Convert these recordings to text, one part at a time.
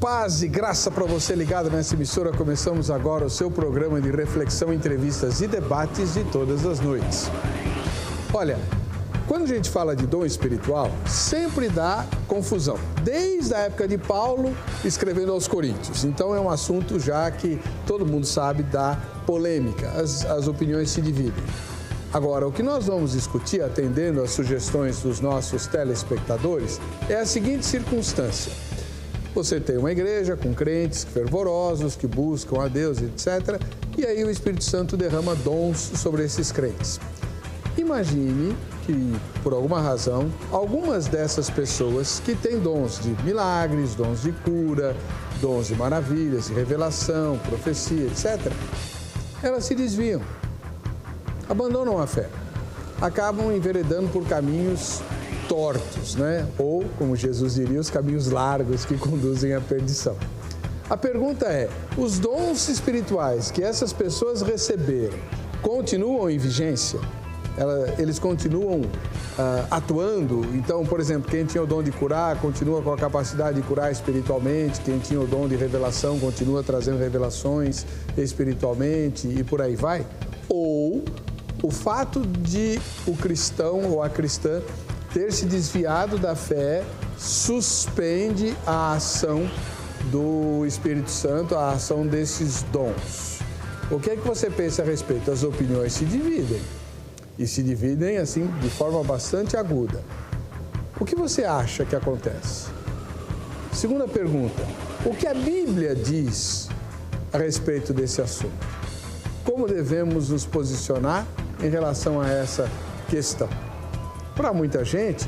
Paz e graça para você ligado nessa emissora. Começamos agora o seu programa de reflexão, entrevistas e debates de todas as noites. Olha, quando a gente fala de dom espiritual, sempre dá confusão. Desde a época de Paulo, escrevendo aos Coríntios. Então é um assunto já que todo mundo sabe da polêmica. As opiniões se dividem. Agora, o que nós vamos discutir, atendendo às sugestões dos nossos telespectadores, é a seguinte circunstância. Você tem uma igreja com crentes fervorosos que buscam a Deus, etc. E aí o Espírito Santo derrama dons sobre esses crentes. Imagine que, por alguma razão, algumas dessas pessoas que têm dons de milagres, dons de cura, dons de maravilhas, de revelação, profecia, etc., elas se desviam, abandonam a fé, acabam enveredando por caminhos tortos, né? Ou, como Jesus diria, os caminhos largos que conduzem à perdição. A pergunta é, os dons espirituais que essas pessoas receberam continuam em vigência? Eles continuam atuando? Então, por exemplo, quem tinha o dom de curar, continua com a capacidade de curar espiritualmente, quem tinha o dom de revelação, continua trazendo revelações espiritualmente e por aí vai? Ou o fato de o cristão ou a cristã ter se desviado da fé suspende a ação do Espírito Santo, a ação desses dons. O que é que você pensa a respeito? As opiniões se dividem. E se dividem, assim, de forma bastante aguda. O que você acha que acontece? Segunda pergunta. O que a Bíblia diz a respeito desse assunto? Como devemos nos posicionar em relação a essa questão? Para muita gente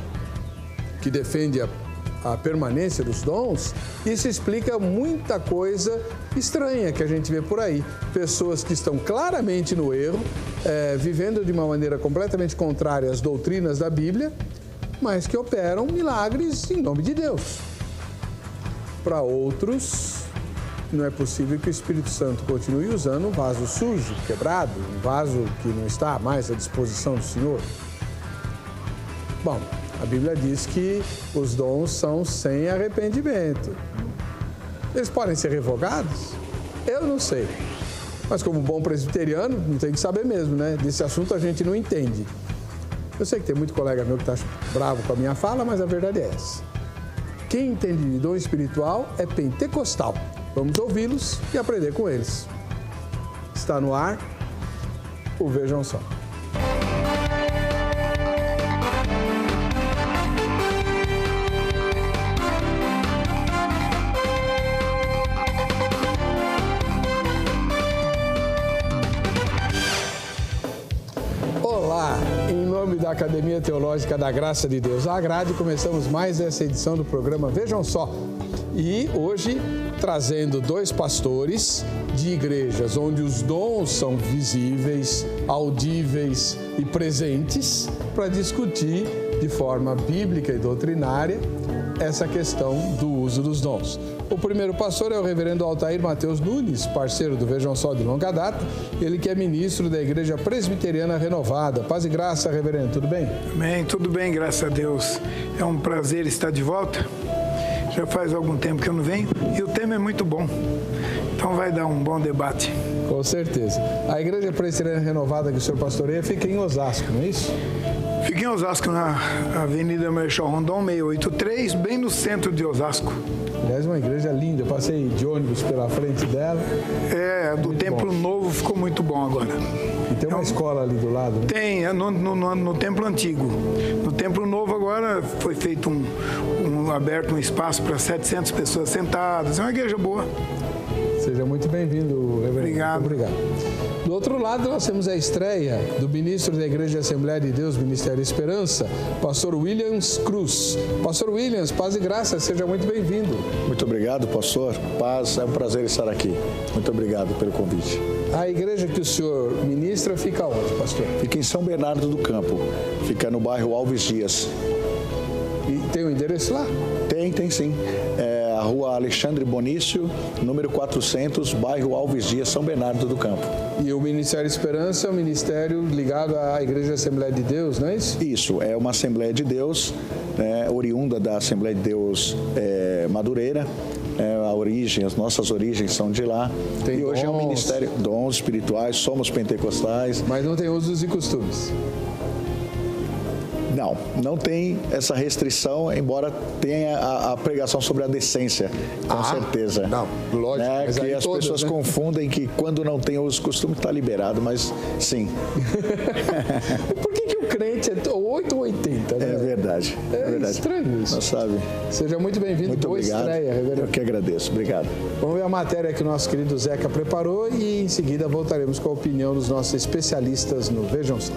que defende a permanência dos dons, isso explica muita coisa estranha que a gente vê por aí. Pessoas que estão claramente no erro, vivendo de uma maneira completamente contrária às doutrinas da Bíblia, mas que operam milagres em nome de Deus. Para outros, não é possível que o Espírito Santo continue usando um vaso sujo, quebrado, um vaso que não está mais à disposição do Senhor. Bom, a Bíblia diz que os dons são sem arrependimento. Eles podem ser revogados? Eu não sei. Mas como bom presbiteriano, não tem que saber mesmo, né? Desse assunto a gente não entende. Eu sei que tem muito colega meu que está bravo com a minha fala, mas a verdade é essa. Quem entende de dom espiritual é pentecostal. Vamos ouvi-los e aprender com eles. Está no ar o Vejam Só. Da Academia Teológica da Graça de Deus, a Agrade, começamos mais essa edição do programa Vejam Só. E hoje trazendo dois pastores de igrejas onde os dons são visíveis, audíveis e presentes para discutir de forma bíblica e doutrinária essa questão do uso dos dons. O primeiro pastor é o reverendo Altair Mateus Nunes, parceiro do Vejam Só de longa data, ele que é ministro da Igreja Presbiteriana Renovada. Paz e graça, reverendo, tudo bem? Amém, tudo bem, graças a Deus. É um prazer estar de volta. Já faz algum tempo que eu não venho e o tema é muito bom. Então vai dar um bom debate. Com certeza. A Igreja Presbiteriana Renovada que o senhor pastoreia fica em Osasco, não é isso? Fica em Osasco, na Avenida Marechal Rondon 683, bem no centro de Osasco. Aliás, uma igreja linda, eu passei de ônibus pela frente dela. Do Templo Novo ficou muito bom agora. E tem uma escola ali do lado, né? Tem, no Templo Antigo. No Templo Novo agora foi feito aberto um espaço para 700 pessoas sentadas. É uma igreja boa. Seja muito bem-vindo, reverendo. Obrigado. Muito obrigado. Do outro lado, nós temos a estreia do ministro da Igreja Assembleia de Deus, Ministério Esperança, pastor Williams Cruz. Pastor Williams, paz e graça, seja muito bem-vindo. Muito obrigado, pastor. Paz, é um prazer estar aqui. Muito obrigado pelo convite. A igreja que o senhor ministra fica onde, pastor? Fica em São Bernardo do Campo, fica no bairro Alves Dias. E tem um endereço lá? Tem sim. É a rua Alexandre Bonício, número 400, bairro Alves Dias, São Bernardo do Campo. E o Ministério Esperança é um ministério ligado à Igreja Assembleia de Deus, não é isso? Isso, é uma Assembleia de Deus, oriunda da Assembleia de Deus Madureira, a origem, as nossas origens são de lá. Tem e hoje é um dons. ministério, dons espirituais, somos pentecostais. Mas não tem usos e costumes. Não tem essa restrição, embora tenha a pregação sobre a decência, com certeza. Não, lógico. Né? Mas que aí as todas, pessoas né? confundem que quando não tem os costumes está liberado, mas sim. Por que o crente é 8 ou 80? Né? É verdade. É estranho isso. Não sabe. Seja muito bem-vindo. Muito Boa obrigado. estreia, reverendo. Eu que agradeço. Obrigado. Vamos ver a matéria que o nosso querido Zeca preparou e em seguida voltaremos com a opinião dos nossos especialistas no Vejam Só.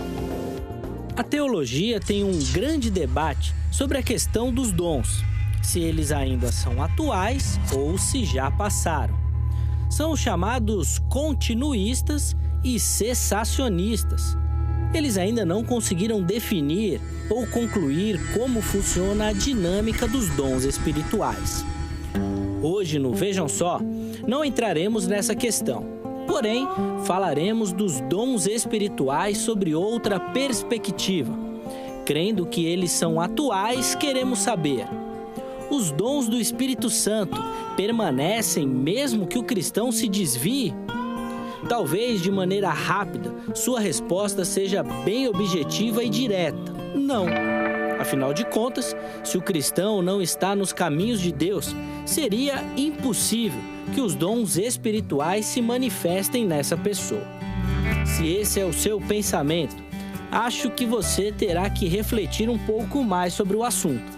A teologia tem um grande debate sobre a questão dos dons, se eles ainda são atuais ou se já passaram. São os chamados continuistas e cessacionistas. Eles ainda não conseguiram definir ou concluir como funciona a dinâmica dos dons espirituais. Hoje, no Vejam Só, não entraremos nessa questão. Porém, falaremos dos dons espirituais sobre outra perspectiva. Crendo que eles são atuais, queremos saber: os dons do Espírito Santo permanecem mesmo que o cristão se desvie? Talvez de maneira rápida, sua resposta seja bem objetiva e direta: não. Afinal de contas, se o cristão não está nos caminhos de Deus, seria impossível que os dons espirituais se manifestem nessa pessoa. Se esse é o seu pensamento, acho que você terá que refletir um pouco mais sobre o assunto.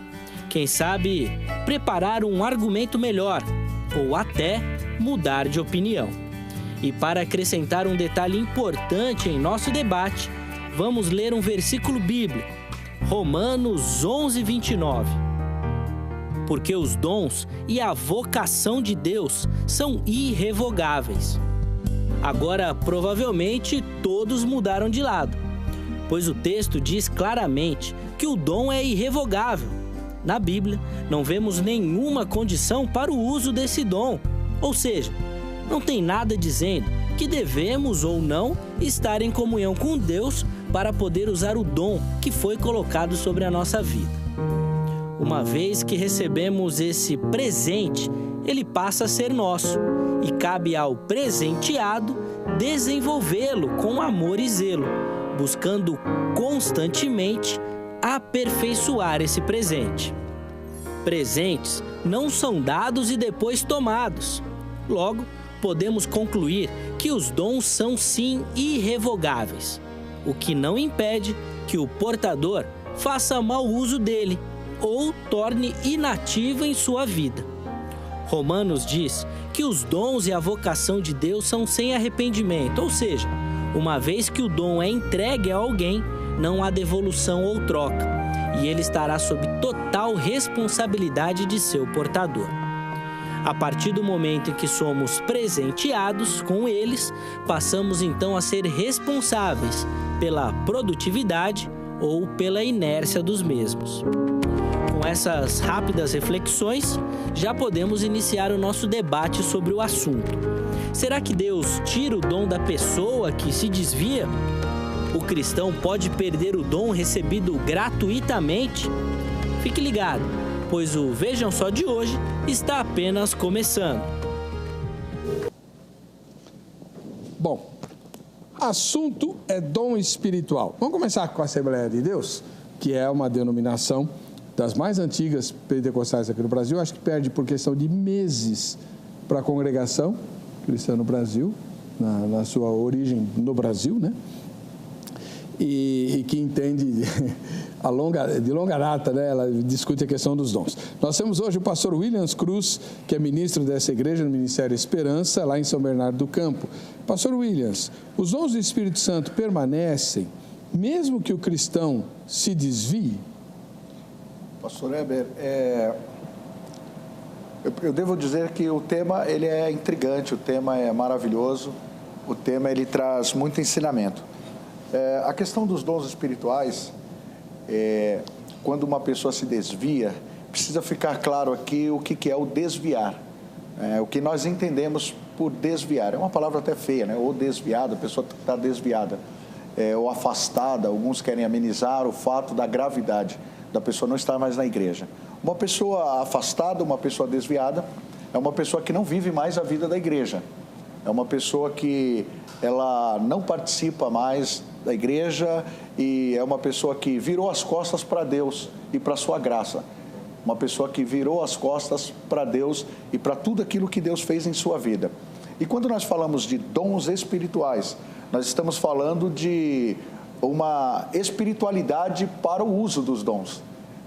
Quem sabe preparar um argumento melhor ou até mudar de opinião. E para acrescentar um detalhe importante em nosso debate, vamos ler um versículo bíblico, Romanos 11:29. Porque os dons e a vocação de Deus são irrevogáveis. Agora, provavelmente, todos mudaram de lado, pois o texto diz claramente que o dom é irrevogável. Na Bíblia, não vemos nenhuma condição para o uso desse dom, ou seja, não tem nada dizendo que devemos ou não estar em comunhão com Deus para poder usar o dom que foi colocado sobre a nossa vida. Uma vez que recebemos esse presente, ele passa a ser nosso e cabe ao presenteado desenvolvê-lo com amor e zelo, buscando constantemente aperfeiçoar esse presente. Presentes não são dados e depois tomados. Logo, podemos concluir que os dons são sim irrevogáveis, o que não impede que o portador faça mau uso dele ou torne inativo em sua vida. Romanos diz que os dons e a vocação de Deus são sem arrependimento, ou seja, uma vez que o dom é entregue a alguém, não há devolução ou troca, e ele estará sob total responsabilidade de seu portador. A partir do momento em que somos presenteados com eles, passamos então a ser responsáveis pela produtividade ou pela inércia dos mesmos. Com essas rápidas reflexões, já podemos iniciar o nosso debate sobre o assunto. Será que Deus tira o dom da pessoa que se desvia? O cristão pode perder o dom recebido gratuitamente? Fique ligado, pois o Vejam Só de hoje está apenas começando. Bom, assunto é dom espiritual. Vamos começar com a Assembleia de Deus, que é uma denominação das mais antigas pentecostais aqui no Brasil. Acho que perde por questão de meses para a congregação cristã no Brasil, na sua origem no Brasil, né? E que entende de longa data, né? Ela discute a questão dos dons. Nós temos hoje o pastor Williams Cruz, que é ministro dessa igreja no Ministério Esperança, lá em São Bernardo do Campo. Pastor Williams, os dons do Espírito Santo permanecem, mesmo que o cristão se desvie? Pastor Heber, eu devo dizer que o tema ele é intrigante, o tema é maravilhoso, o tema ele traz muito ensinamento. A questão dos dons espirituais, quando uma pessoa se desvia, precisa ficar claro aqui o que é o desviar. O que nós entendemos por desviar. É uma palavra até feia, né? Ou desviada, a pessoa está desviada. Ou afastada, alguns querem amenizar o fato da gravidade da pessoa não estar mais na igreja. Uma pessoa afastada, uma pessoa desviada, é uma pessoa que não vive mais a vida da igreja. É uma pessoa que ela não participa mais da igreja e é uma pessoa que virou as costas para Deus e para a sua graça. Uma pessoa que virou as costas para Deus e para tudo aquilo que Deus fez em sua vida. E quando nós falamos de dons espirituais, nós estamos falando de uma espiritualidade para o uso dos dons.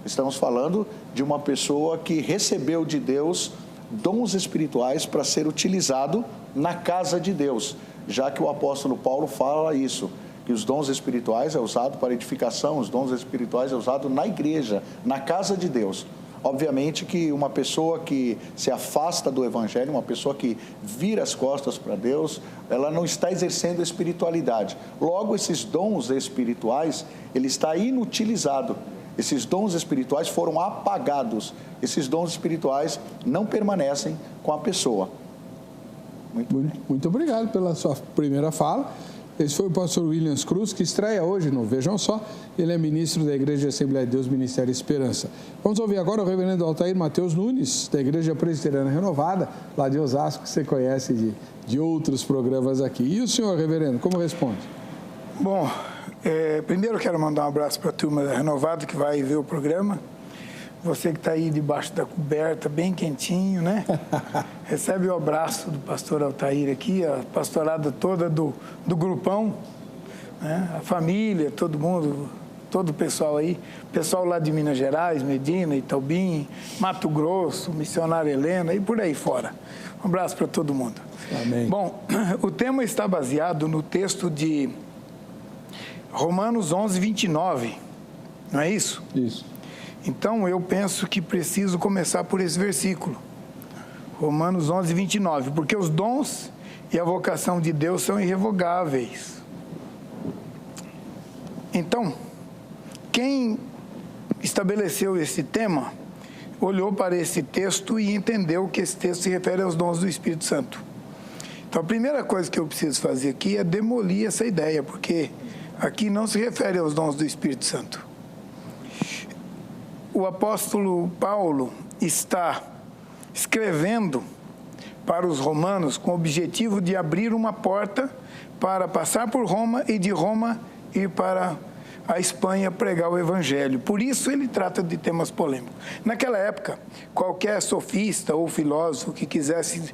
Estamos falando de uma pessoa que recebeu de Deus dons espirituais para ser utilizado na casa de Deus, já que o apóstolo Paulo fala isso, que os dons espirituais é usado para edificação, os dons espirituais é usado na igreja, na casa de Deus. Obviamente que uma pessoa que se afasta do evangelho, uma pessoa que vira as costas para Deus, ela não está exercendo a espiritualidade. Logo, esses dons espirituais, ele está inutilizado. Esses dons espirituais foram apagados. Esses dons espirituais não permanecem com a pessoa. Muito obrigado pela sua primeira fala. Esse foi o pastor Williams Cruz, que estreia hoje no Vejam Só. Ele é ministro da Igreja Assembleia de Deus, Ministério Esperança. Vamos ouvir agora o reverendo Altair Mateus Nunes, da Igreja Presbiteriana Renovada, lá de Osasco, que você conhece de outros programas aqui. E o senhor, reverendo, como responde? Bom, primeiro eu quero mandar um abraço para a turma da Renovada que vai ver o programa. Você que está aí debaixo da coberta, bem quentinho, né? Recebe o abraço do pastor Altair aqui, a pastorada toda do grupão, né? A família, todo mundo, todo o pessoal aí. Pessoal lá de Minas Gerais, Medina, Itaubim, Mato Grosso, Missionária Helena e por aí fora. Um abraço para todo mundo. Amém. Bom, o tema está baseado no texto de Romanos 11, 29, não é isso? Isso. Então, eu penso que preciso começar por esse versículo, Romanos 11, 29, porque os dons e a vocação de Deus são irrevogáveis. Então, quem estabeleceu esse tema, olhou para esse texto e entendeu que esse texto se refere aos dons do Espírito Santo. Então, a primeira coisa que eu preciso fazer aqui é demolir essa ideia, porque aqui não se refere aos dons do Espírito Santo. O apóstolo Paulo está escrevendo para os romanos com o objetivo de abrir uma porta para passar por Roma e de Roma ir para a Espanha pregar o evangelho. Por isso ele trata de temas polêmicos. Naquela época, qualquer sofista ou filósofo que quisesse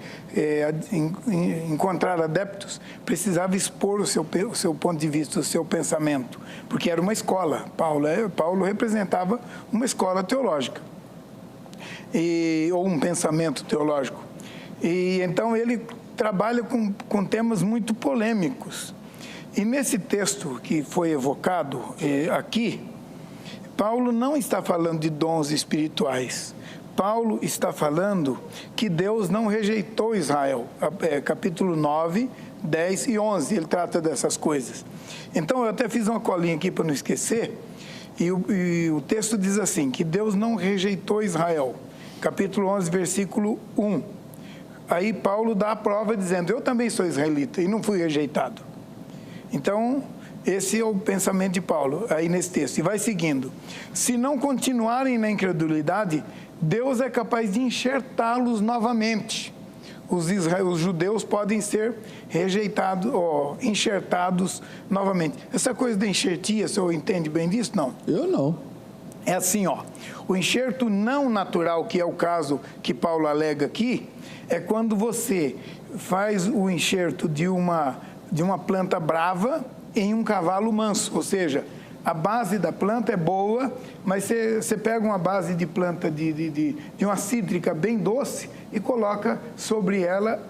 encontrar adeptos precisava expor o seu ponto de vista, o seu pensamento, porque era uma escola. Paulo representava uma escola teológica, ou um pensamento teológico. E então ele trabalha com temas muito polêmicos. E nesse texto que foi evocado aqui, Paulo não está falando de dons espirituais. Paulo está falando que Deus não rejeitou Israel. Capítulo 9, 10 e 11, ele trata dessas coisas. Então, eu até fiz uma colinha aqui para não esquecer. E o texto diz assim, que Deus não rejeitou Israel. Capítulo 11, versículo 1. Aí Paulo dá a prova dizendo, eu também sou israelita e não fui rejeitado. Então, esse é o pensamento de Paulo, aí nesse texto. E vai seguindo. Se não continuarem na incredulidade, Deus é capaz de enxertá-los novamente. Os judeus podem ser rejeitados, ou enxertados novamente. Essa coisa da enxertia, o senhor entende bem disso? Não. Eu não. É assim, o enxerto não natural, que é o caso que Paulo alega aqui, é quando você faz o enxerto de uma planta brava em um cavalo manso, ou seja, a base da planta é boa, mas você pega uma base de planta de uma cítrica bem doce e coloca sobre ela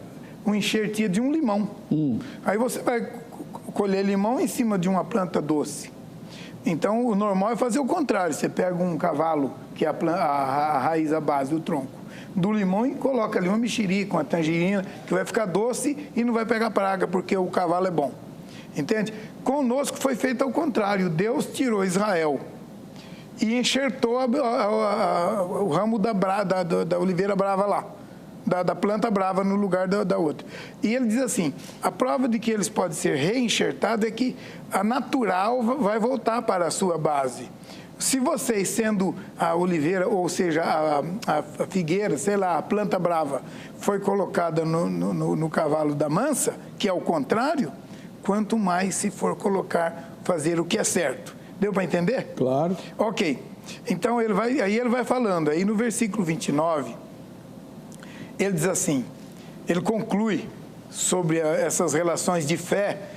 um enxertia de um limão. Aí você vai colher limão em cima de uma planta doce. Então, o normal é fazer o contrário, você pega um cavalo, que é a raiz, a base, o tronco, do limão e coloca ali uma mexerica, uma tangerina, que vai ficar doce e não vai pegar praga, porque o cavalo é bom. Entende? Conosco foi feito ao contrário. Deus tirou Israel e enxertou o ramo da oliveira brava lá, da planta brava no lugar da outra. E ele diz assim, a prova de que eles podem ser reenxertados é que a natural vai voltar para a sua base. Se vocês, sendo a oliveira, ou seja, a figueira, sei lá, a planta brava, foi colocada no cavalo da mansa, que é o contrário, quanto mais se for fazer o que é certo. Deu para entender? Claro. Ok. Então, ele vai falando. Aí no versículo 29, ele diz assim, ele conclui sobre essas relações de fé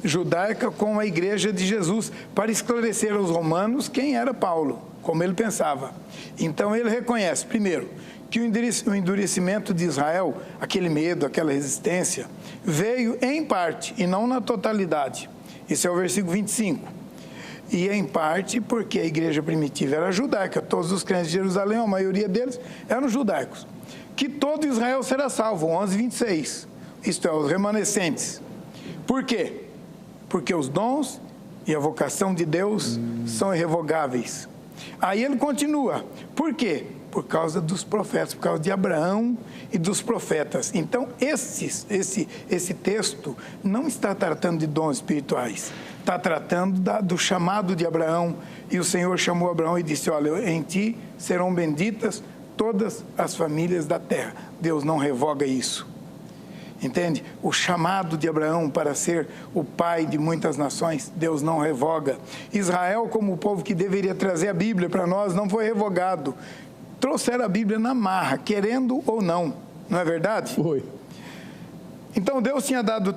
judaica com a igreja de Jesus, para esclarecer aos romanos quem era Paulo, como ele pensava. Então ele reconhece, primeiro, que o endurecimento de Israel, aquele medo, aquela resistência, veio em parte e não na totalidade. Esse é o versículo 25. E em parte porque a igreja primitiva era judaica, todos os crentes de Jerusalém, a maioria deles eram judaicos. Que todo Israel será salvo, 11:26. Isto é, os remanescentes. Por quê? Porque os dons e a vocação de Deus são irrevogáveis. Aí ele continua. Por quê? Por causa dos profetas, por causa de Abraão e dos profetas. Então, esse texto não está tratando de dons espirituais. Está tratando do chamado de Abraão. E o Senhor chamou Abraão e disse, olha, em ti serão benditas todas as famílias da terra. Deus não revoga isso. Entende? O chamado de Abraão para ser o pai de muitas nações, Deus não revoga. Israel, como o povo que deveria trazer a Bíblia para nós, não foi revogado. Trouxeram a Bíblia na marra, querendo ou não. Não é verdade? Foi. Então, Deus tinha dado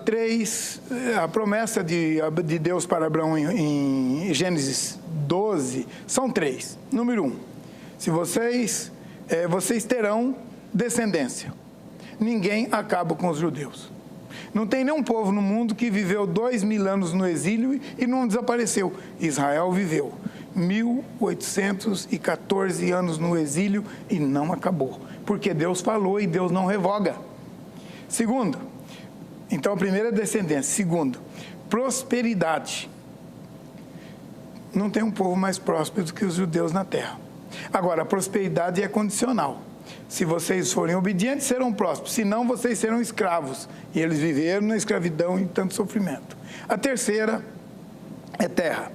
a promessa de Deus para Abraão em Gênesis 12, são 3. Número 1, vocês terão descendência. Ninguém acaba com os judeus. Não tem nenhum povo no mundo que viveu 2000 anos no exílio e não desapareceu. Israel viveu 1814 anos no exílio e não acabou. Porque Deus falou e Deus não revoga. Segundo, então a primeira é descendência. Segundo, prosperidade. Não tem um povo mais próspero do que os judeus na terra. Agora, a prosperidade é condicional. Se vocês forem obedientes, serão prósperos. Se não, vocês serão escravos. E eles viveram na escravidão e tanto sofrimento. A terceira é terra.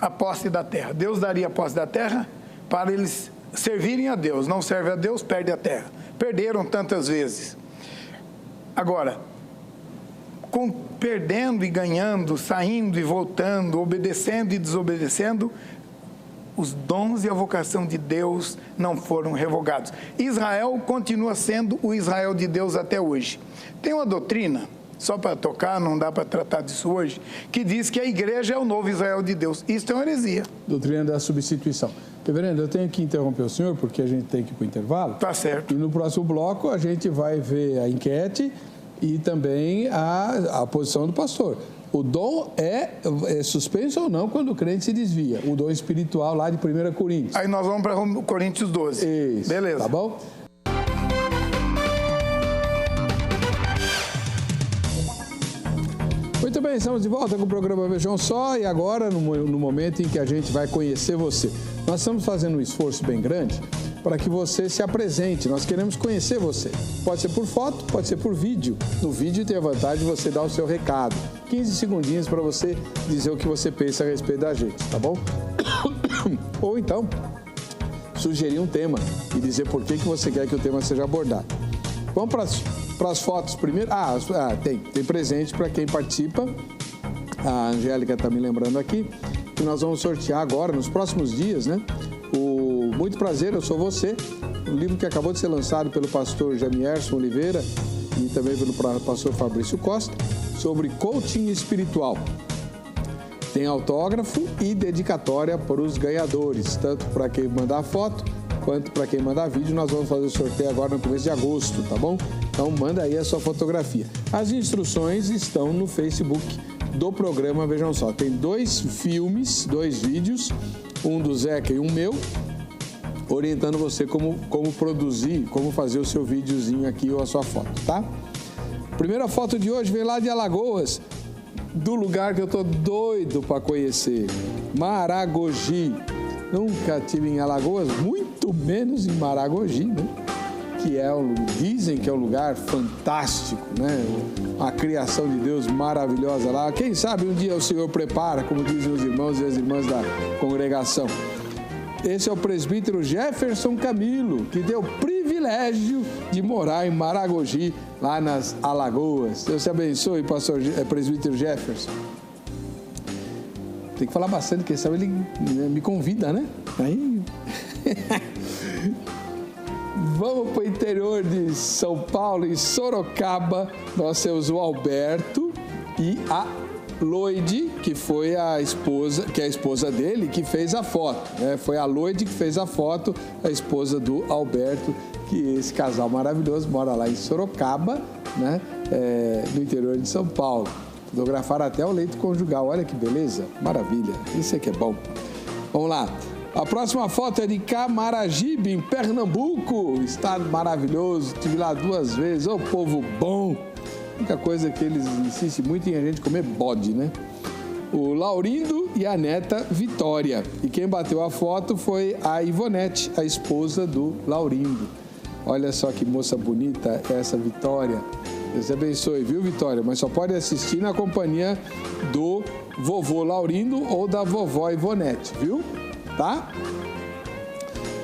A posse da terra. Deus daria a posse da terra para eles servirem a Deus. Não serve a Deus, perde a terra. Perderam tantas vezes. Agora, perdendo e ganhando, saindo e voltando, obedecendo e desobedecendo, os dons e a vocação de Deus não foram revogados. Israel continua sendo o Israel de Deus até hoje. Tem uma doutrina, só para tocar, não dá para tratar disso hoje, que diz que a igreja é o novo Israel de Deus. Isso é uma heresia. Doutrina da substituição. Reverendo, eu tenho que interromper o senhor, porque a gente tem que ir para o intervalo. Tá certo. E no próximo bloco a gente vai ver a enquete e também a posição do pastor. O dom é suspenso ou não quando o crente se desvia. O dom espiritual lá de 1 Coríntios. Aí nós vamos para Coríntios 12. Isso. Beleza. Tá bom? Muito bem, estamos de volta com o programa Vejam Só e agora no momento em que a gente vai conhecer você. Nós estamos fazendo um esforço bem grande para que você se apresente. Nós queremos conhecer você. Pode ser por foto, pode ser por vídeo. No vídeo tem a vantagem de você dar o seu recado. 15 segundinhos para você dizer o que você pensa a respeito da gente, tá bom? Ou então, sugerir um tema e dizer por que você quer que o tema seja abordado. Vamos para as fotos primeiro. Tem presente para quem participa. A Angélica está me lembrando aqui que nós vamos sortear agora, nos próximos dias, né? O Muito Prazer, Eu Sou Você, um livro que acabou de ser lançado pelo pastor Jamierson Oliveira e também pelo pastor Fabrício Costa, sobre coaching espiritual. Tem autógrafo e dedicatória para os ganhadores, tanto para quem mandar foto quanto para quem mandar vídeo. Nós vamos fazer o sorteio agora no começo de agosto, tá bom? Então manda aí a sua fotografia. As instruções estão no Facebook do programa Vejam Só. Tem 2 filmes, 2 vídeos, um do Zeca e um meu, orientando você como produzir, como fazer o seu videozinho aqui ou a sua foto, tá? Primeira foto de hoje vem lá de Alagoas, do lugar que eu tô doido para conhecer, Maragogi. Nunca estive em Alagoas, muito menos em Maragogi, né? Que dizem que é um lugar fantástico, né? Uma criação de Deus maravilhosa lá. Quem sabe um dia o Senhor prepara, como dizem os irmãos e as irmãs da congregação. Esse é o presbítero Jefferson Camilo, que deu o privilégio de morar em Maragogi, lá nas Alagoas. Deus te abençoe, presbítero Jefferson. Tem que falar bastante, porque sabe, ele me convida, né? Aí... Vamos para o interior de São Paulo, em Sorocaba. Nós temos o Alberto e a Loide, que foi a esposa dele, que fez a foto, né? Foi a Loide que fez a foto, a esposa do Alberto, que esse casal maravilhoso mora lá em Sorocaba, né? No interior de São Paulo. Fotografaram até o leito conjugal, olha que beleza, maravilha, isso é que é bom. Vamos lá. A próxima foto é de Camaragibe, em Pernambuco, estado maravilhoso, estive lá 2 vezes, ô povo bom. A única coisa que eles insistem muito em a gente comer bode, né? O Laurindo e a neta Vitória. E quem bateu a foto foi a Ivonete, a esposa do Laurindo. Olha só que moça bonita essa Vitória. Deus abençoe, viu, Vitória? Mas só pode assistir na companhia do vovô Laurindo ou da vovó Ivonete, viu? Tá?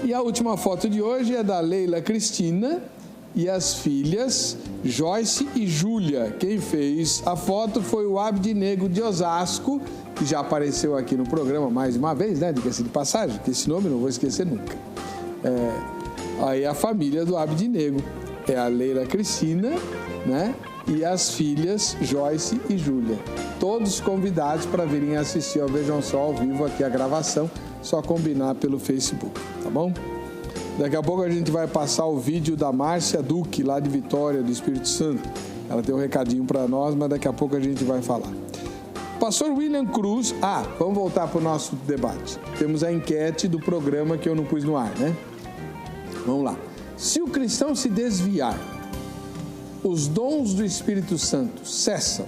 E a última foto de hoje é da Leila Cristina e as filhas Joyce e Júlia. Quem fez a foto foi o Abdinego de Osasco, que já apareceu aqui no programa mais uma vez, né? Diga-se de passagem, que esse nome eu não vou esquecer nunca. Aí a família do Abdinego é a Leila Cristina, né? E as filhas Joyce e Júlia. Todos convidados para virem assistir ao Vejam Só ao vivo aqui a gravação, só combinar pelo Facebook, tá bom? Daqui a pouco a gente vai passar o vídeo da Márcia Duque, lá de Vitória, do Espírito Santo. Ela tem um recadinho para nós, mas daqui a pouco a gente vai falar. Pastor William Cruz... vamos voltar para o nosso debate. Temos a enquete do programa que eu não pus no ar, né? Vamos lá. Se o cristão se desviar, os dons do Espírito Santo cessam?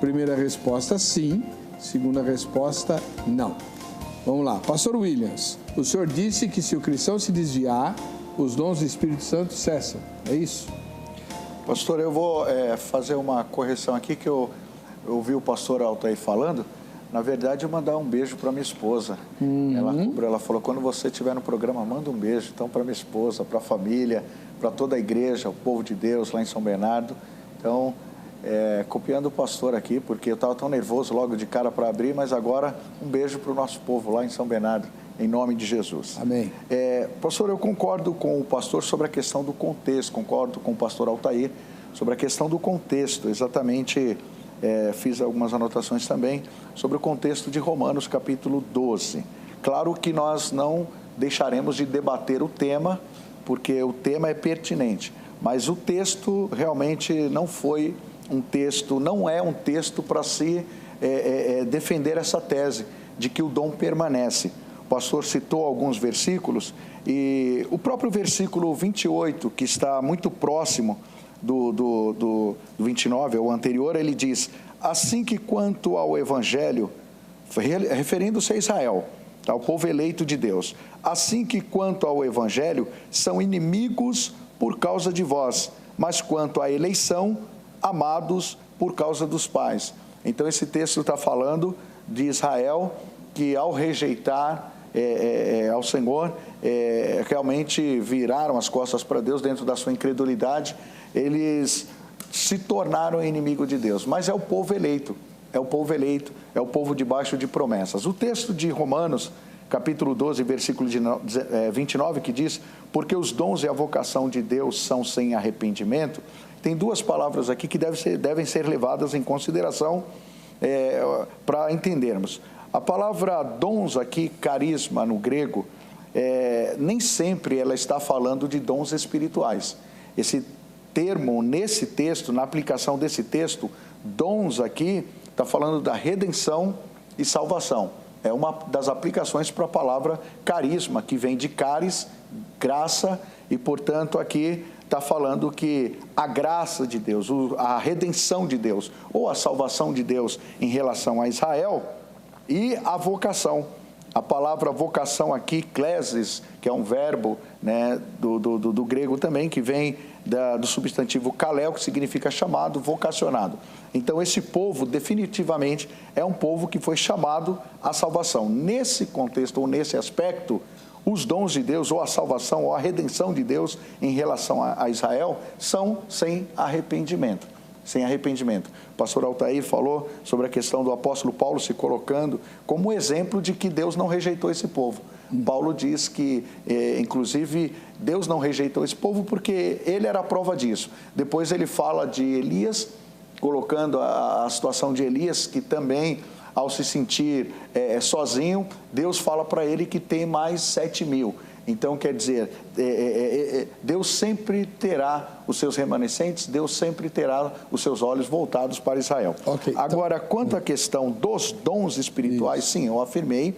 Primeira resposta, sim. Segunda resposta, não. Vamos lá. Pastor Williams, o senhor disse que se o cristão se desviar, os dons do Espírito Santo cessam. É isso? Pastor, eu vou fazer uma correção aqui que eu ouvi o pastor Altair falando. Na verdade, eu mandar um beijo para minha esposa. Ela falou, quando você estiver no programa, manda um beijo. Então, para minha esposa, para a família, para toda a igreja, o povo de Deus lá em São Bernardo. Então, copiando o pastor aqui, porque eu estava tão nervoso logo de cara para abrir, mas agora um beijo para o nosso povo lá em São Bernardo, em nome de Jesus. Amém. Pastor, eu concordo com o pastor sobre a questão do contexto, concordo com o pastor Altair sobre a questão do contexto, exatamente, fiz algumas anotações também sobre o contexto de Romanos capítulo 12. Claro que nós não deixaremos de debater o tema, porque o tema é pertinente, mas o texto realmente não é um texto para se defender essa tese de que o dom permanece. O pastor citou alguns versículos e o próprio versículo 28, que está muito próximo do 29, o anterior, ele diz, assim que quanto ao evangelho, referindo-se a Israel, tá, o povo eleito de Deus, assim que quanto ao evangelho, são inimigos por causa de vós, mas quanto à eleição, amados por causa dos pais. Então esse texto está falando de Israel, que ao rejeitar ao Senhor, realmente viraram as costas para Deus dentro da sua incredulidade, eles se tornaram inimigo de Deus, mas é o povo eleito, é o povo debaixo de promessas. O texto de Romanos, capítulo 12, versículo 29, que diz, porque os dons e a vocação de Deus são sem arrependimento, tem 2 palavras aqui que devem ser levadas em consideração para entendermos. A palavra dons aqui, carisma no grego, nem sempre ela está falando de dons espirituais. Esse termo, nesse texto, na aplicação desse texto, dons aqui, está falando da redenção e salvação. É uma das aplicações para a palavra carisma, que vem de caris, graça, e portanto aqui está falando que a graça de Deus, a redenção de Deus, ou a salvação de Deus em relação a Israel, e a vocação. A palavra vocação aqui, klesis, que é um verbo, né, do grego também, que vem do substantivo kaleo, que significa chamado, vocacionado. Então, esse povo, definitivamente, é um povo que foi chamado à salvação. Nesse contexto, ou nesse aspecto, os dons de Deus, ou a salvação, ou a redenção de Deus em relação a Israel, são sem arrependimento. Sem arrependimento. O pastor Altair falou sobre a questão do apóstolo Paulo se colocando como exemplo de que Deus não rejeitou esse povo. Paulo diz que, inclusive, Deus não rejeitou esse povo porque ele era a prova disso. Depois ele fala de Elias, colocando a situação de Elias, que também, ao se sentir sozinho, Deus fala para ele que tem mais 7.000. Então, quer dizer, Deus sempre terá os seus remanescentes, Deus sempre terá os seus olhos voltados para Israel. Okay, agora, então, quanto à questão dos dons espirituais, sim, eu afirmei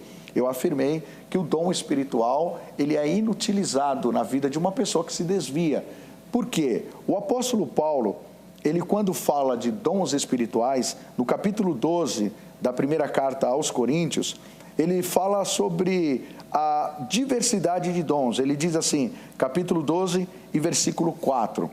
que o dom espiritual, ele é inutilizado na vida de uma pessoa que se desvia. Por quê? O apóstolo Paulo, ele quando fala de dons espirituais, no capítulo 12 da primeira carta aos Coríntios, ele fala sobre a diversidade de dons. Ele diz assim, capítulo 12 e versículo 4,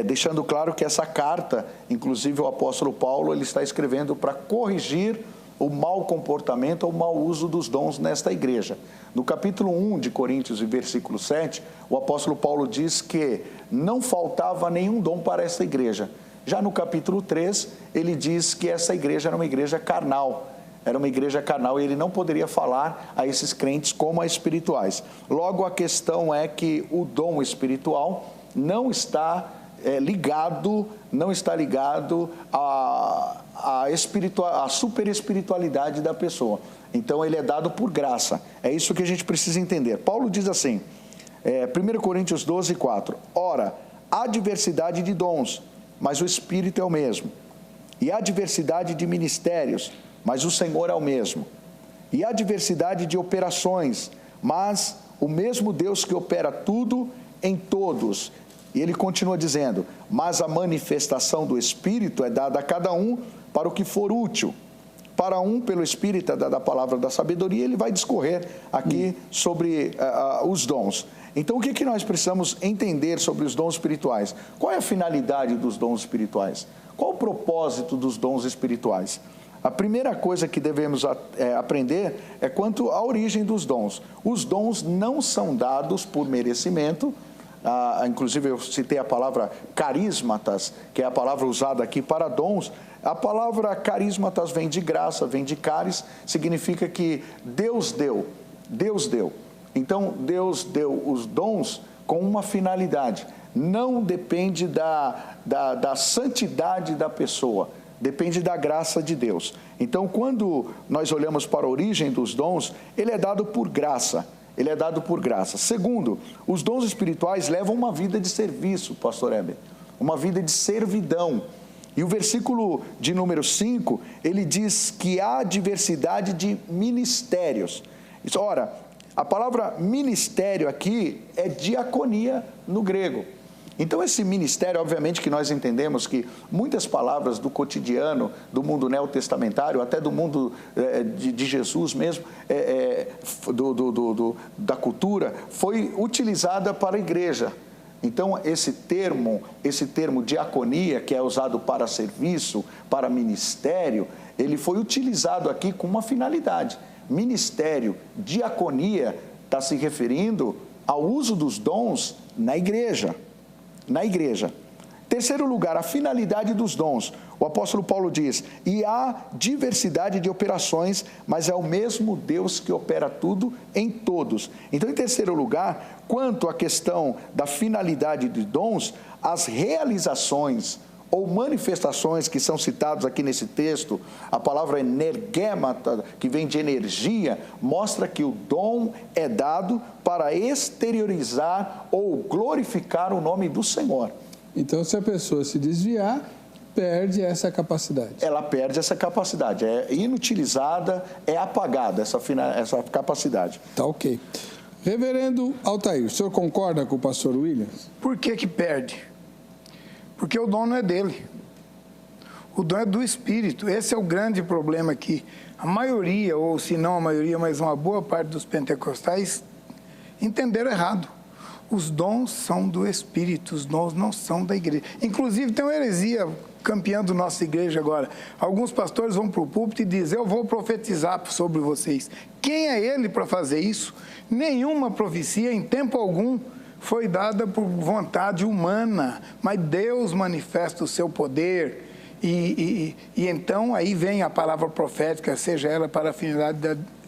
deixando claro que essa carta, inclusive o apóstolo Paulo, ele está escrevendo para corrigir o mau comportamento ou o mau uso dos dons nesta igreja. No capítulo 1 de Coríntios, e versículo 7, o apóstolo Paulo diz que não faltava nenhum dom para esta igreja. Já no capítulo 3, ele diz que essa igreja era uma igreja carnal. Era uma igreja carnal e ele não poderia falar a esses crentes como a espirituais. Logo, a questão é que o dom espiritual não está ligado à super espiritualidade da pessoa. Então, ele é dado por graça. É isso que a gente precisa entender. Paulo diz assim, 1 Coríntios 12, 4. Ora, há diversidade de dons, mas o Espírito é o mesmo. E há diversidade de ministérios, mas o Senhor é o mesmo. E há diversidade de operações, mas o mesmo Deus que opera tudo em todos. E ele continua dizendo, mas a manifestação do Espírito é dada a cada um para o que for útil. Para um, pelo Espírito, é dada a palavra da sabedoria, ele vai discorrer aqui sobre os dons. Então, o que nós precisamos entender sobre os dons espirituais? Qual é a finalidade dos dons espirituais? Qual o propósito dos dons espirituais? A primeira coisa que devemos aprender é quanto à origem dos dons. Os dons não são dados por merecimento, inclusive eu citei a palavra carismatas, que é a palavra usada aqui para dons. A palavra carismatas vem de graça, vem de caris, significa que Deus deu. Então, Deus deu os dons com uma finalidade. Não depende da santidade da pessoa. Depende da graça de Deus. Então, quando nós olhamos para a origem dos dons, ele é dado por graça. Ele é dado por graça. Segundo, os dons espirituais levam uma vida de serviço, pastor Heber. Uma vida de servidão. E o versículo de número 5, ele diz que há diversidade de ministérios. Ora, a palavra ministério aqui é diaconia no grego. Então, esse ministério, obviamente que nós entendemos que muitas palavras do cotidiano, do mundo neotestamentário, até do mundo de Jesus mesmo, da cultura, foi utilizada para a igreja. Então, esse termo diaconia, que é usado para serviço, para ministério, ele foi utilizado aqui com uma finalidade. Ministério, diaconia, está se referindo ao uso dos dons na igreja. Na igreja. Terceiro lugar, a finalidade dos dons. O apóstolo Paulo diz, e há diversidade de operações, mas é o mesmo Deus que opera tudo em todos. Então, em terceiro lugar, quanto à questão da finalidade de dons, as realizações ou manifestações que são citadas aqui nesse texto, a palavra energémata, que vem de energia, mostra que o dom é dado para exteriorizar ou glorificar o nome do Senhor. Então, se a pessoa se desviar, perde essa capacidade. Ela perde essa capacidade, é inutilizada, é apagada essa capacidade. Tá ok. Reverendo Altair, o senhor concorda com o pastor Williams? Por que perde? Porque o dom não é dele. O dom é do Espírito. Esse é o grande problema que a maioria, ou se não a maioria, mas uma boa parte dos pentecostais entenderam errado. Os dons são do Espírito, os dons não são da igreja. Inclusive, tem uma heresia campeando nossa igreja agora. Alguns pastores vão para o púlpito e dizem: eu vou profetizar sobre vocês. Quem é ele para fazer isso? Nenhuma profecia, em tempo algum, foi dada por vontade humana, mas Deus manifesta o seu poder. E então aí vem a palavra profética, seja ela para a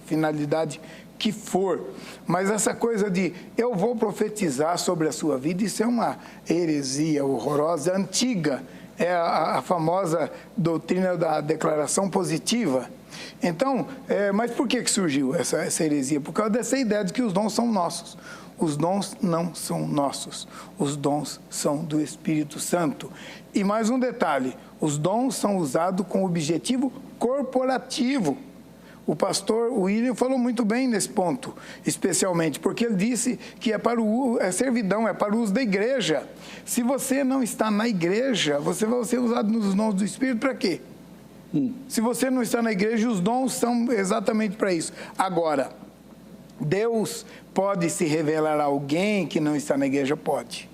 finalidade que for. Mas essa coisa de eu vou profetizar sobre a sua vida, isso é uma heresia horrorosa, antiga. É a famosa doutrina da declaração positiva. Então, mas por que surgiu essa heresia? Por causa dessa ideia de que os dons são nossos. Os dons não são nossos. Os dons são do Espírito Santo. E mais um detalhe, os dons são usados com objetivo corporativo. O pastor William falou muito bem nesse ponto, especialmente, porque ele disse que é para servidão, é para o uso da igreja. Se você não está na igreja, você vai ser usado nos dons do Espírito para quê? Se você não está na igreja, os dons são exatamente para isso. Agora, Deus pode se revelar a alguém que não está na igreja? Pode.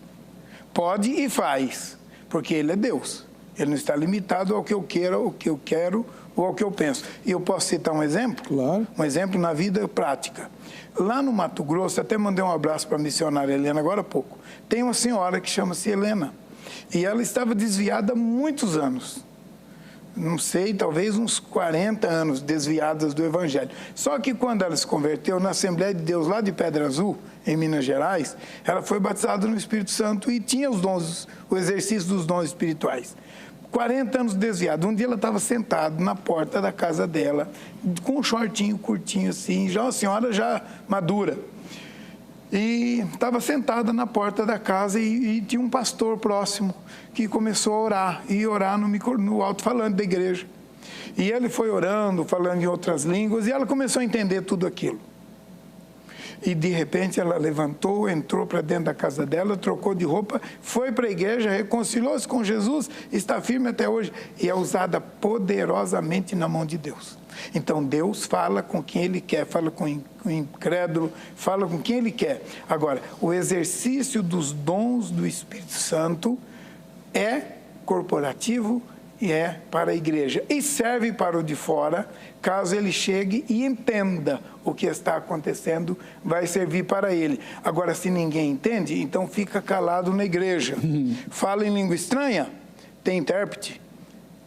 Pode e faz, porque Ele é Deus. Ele não está limitado ao que eu quero, ao que eu quero ou ao que eu penso. E eu posso citar um exemplo? Claro. Um exemplo na vida prática. Lá no Mato Grosso, até mandei um abraço para a missionária Helena agora há pouco. Tem uma senhora que chama-se Helena. E ela estava desviada há muitos anos. Não sei, talvez uns 40 anos desviadas do Evangelho. Só que quando ela se converteu na Assembleia de Deus lá de Pedra Azul, em Minas Gerais, ela foi batizada no Espírito Santo e tinha os dons, o exercício dos dons espirituais. 40 anos desviado. Um dia ela estava sentada na porta da casa dela, com um shortinho curtinho assim, já uma senhora já madura. E estava sentada na porta da casa e tinha um pastor próximo que começou a orar, e orar no alto-falante da igreja. E ele foi orando, falando em outras línguas, e ela começou a entender tudo aquilo. E de repente ela levantou, entrou para dentro da casa dela, trocou de roupa, foi para a igreja, reconciliou-se com Jesus, está firme até hoje e é usada poderosamente na mão de Deus. Então Deus fala com quem Ele quer, fala com o incrédulo, fala com quem Ele quer. Agora, o exercício dos dons do Espírito Santo é corporativo e é para a igreja. E serve para o de fora, caso ele chegue e entenda o que está acontecendo, vai servir para ele. Agora, se ninguém entende, então fica calado na igreja. Fala em língua estranha, tem intérprete,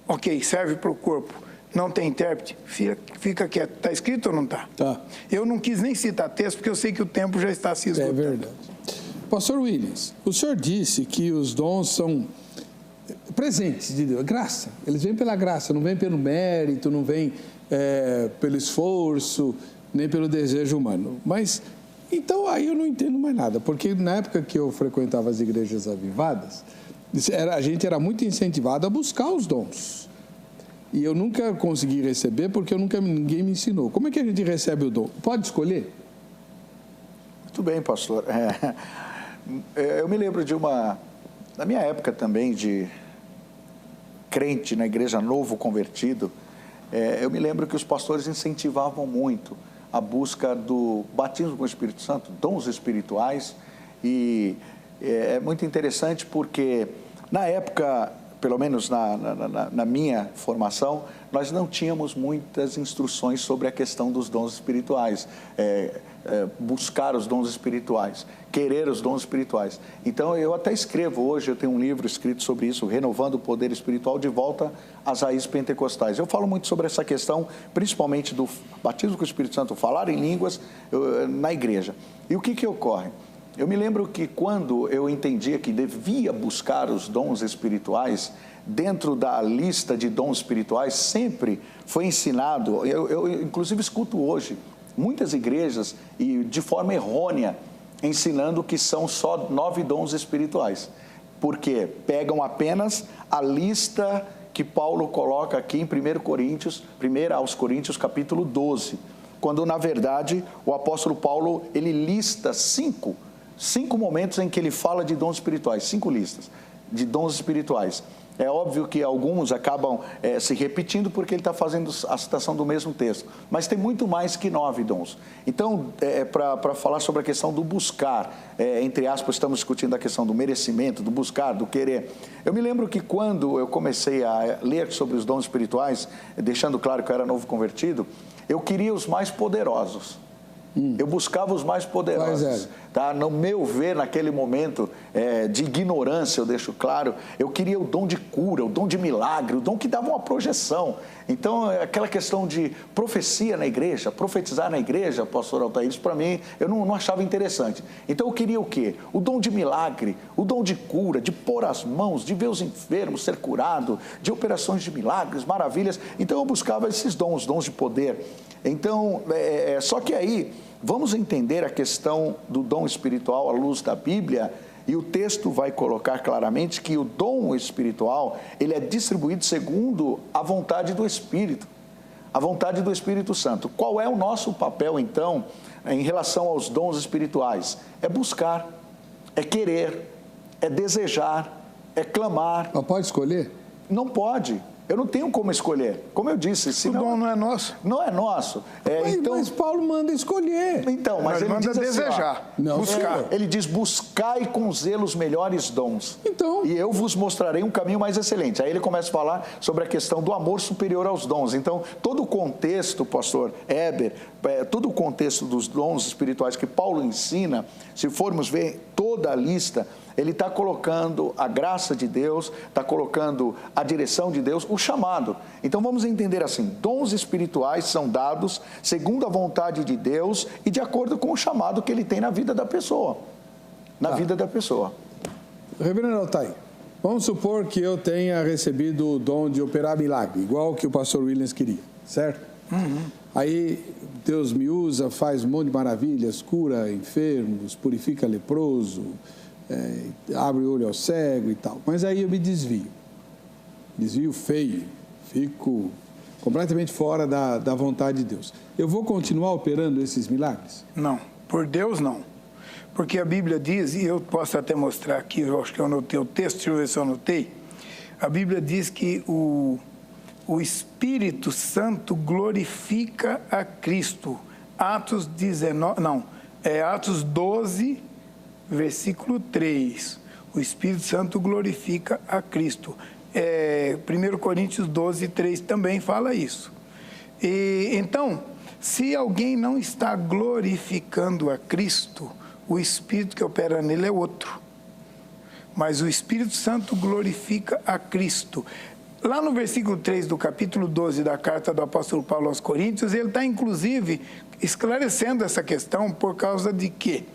ok, serve para o corpo. Não tem intérprete, fica quieto. Está escrito ou não está? Tá. Eu não quis nem citar texto, porque eu sei que o tempo já está se esgotando. É verdade. Pastor Williams, o senhor disse que os dons são presentes de Deus, graça. Eles vêm pela graça, não vêm pelo mérito, não vêm pelo esforço, nem pelo desejo humano. Mas, então, aí eu não entendo mais nada, porque na época que eu frequentava as igrejas avivadas, a gente era muito incentivado a buscar os dons. E eu nunca consegui receber, porque ninguém me ensinou. Como é que a gente recebe o dom? Pode escolher? Muito bem, pastor. Eu me lembro da minha época também, de crente na igreja novo convertido, eu me lembro que os pastores incentivavam muito a busca do batismo com o Espírito Santo, dons espirituais, e é muito interessante porque na época, pelo menos na minha formação, nós não tínhamos muitas instruções sobre a questão dos dons espirituais, buscar os dons espirituais, querer os dons espirituais. Então, eu até escrevo hoje, eu tenho um livro escrito sobre isso, Renovando o Poder Espiritual de Volta às Raízes Pentecostais. Eu falo muito sobre essa questão, principalmente do batismo com o Espírito Santo, falar em línguas na igreja. E o que ocorre? Eu me lembro que quando eu entendia que devia buscar os dons espirituais, dentro da lista de dons espirituais, sempre foi ensinado, eu inclusive escuto hoje, muitas igrejas, e de forma errônea, ensinando que são só 9 dons espirituais. Porque pegam apenas a lista que Paulo coloca aqui em 1 aos Coríntios, capítulo 12. Quando, na verdade, o apóstolo Paulo, ele lista 5 momentos em que ele fala de dons espirituais, 5 listas de dons espirituais. É óbvio que alguns acabam se repetindo porque ele está fazendo a citação do mesmo texto. Mas tem muito mais que 9 dons. Então, para falar sobre a questão do buscar, entre aspas, estamos discutindo a questão do merecimento, do buscar, do querer. Eu me lembro que quando eu comecei a ler sobre os dons espirituais, deixando claro que eu era novo convertido, eu queria os mais poderosos. Eu buscava os mais poderosos, tá? No meu ver, naquele momento de ignorância, eu deixo claro, eu queria o dom de cura, o dom de milagre, o dom que dava uma projeção. Então, aquela questão de profecia na igreja, profetizar na igreja, pastor Altair, isso para mim, eu não achava interessante. Então, eu queria o quê? O dom de milagre, o dom de cura, de pôr as mãos, de ver os enfermos ser curado, de operações de milagres, maravilhas. Então, eu buscava esses dons, dons de poder. Então, só que aí, vamos entender a questão do dom espiritual à luz da Bíblia, e o texto vai colocar claramente que o dom espiritual, ele é distribuído segundo a vontade do Espírito, a vontade do Espírito Santo. Qual é o nosso papel, então, em relação aos dons espirituais? É buscar, é querer, é desejar, é clamar. Mas pode escolher? Não pode. Eu não tenho como escolher. Como eu disse, senão... O dom não é nosso. Não é nosso. Mas Paulo manda escolher. Então, mas ele manda diz assim, desejar, buscar. Ele diz, buscai com zelo os melhores dons. Então... E eu vos mostrarei um caminho mais excelente. Aí ele começa a falar sobre a questão do amor superior aos dons. Então, todo o contexto, pastor Heber, todo o contexto dos dons espirituais que Paulo ensina, se formos ver toda a lista, ele está colocando a graça de Deus, está colocando a direção de Deus, o chamado. Então vamos entender assim, dons espirituais são dados segundo a vontade de Deus e de acordo com o chamado que ele tem na vida da pessoa. Vida da pessoa. Reverendo Altair, vamos supor que eu tenha recebido o dom de operar milagre, igual que o pastor Williams queria, certo? Aí Deus me usa, faz um monte de maravilhas, cura enfermos, purifica leproso, abre o olho ao cego e tal. Mas aí eu me desvio feio, fico completamente fora da vontade de Deus. Eu vou continuar operando esses milagres? Não, por Deus não. Porque a Bíblia diz, e eu posso até mostrar aqui, eu acho que eu anotei o texto, deixa eu ver se eu anotei. A Bíblia diz que o Espírito Santo glorifica a Cristo. Atos 12, versículo 3. O Espírito Santo glorifica a Cristo. 1 Coríntios 12, 3 também fala isso. Então, se alguém não está glorificando a Cristo, o Espírito que opera nele é outro. Mas o Espírito Santo glorifica a Cristo. Lá no versículo 3 do capítulo 12 da carta do apóstolo Paulo aos Coríntios, ele está inclusive esclarecendo essa questão por causa de que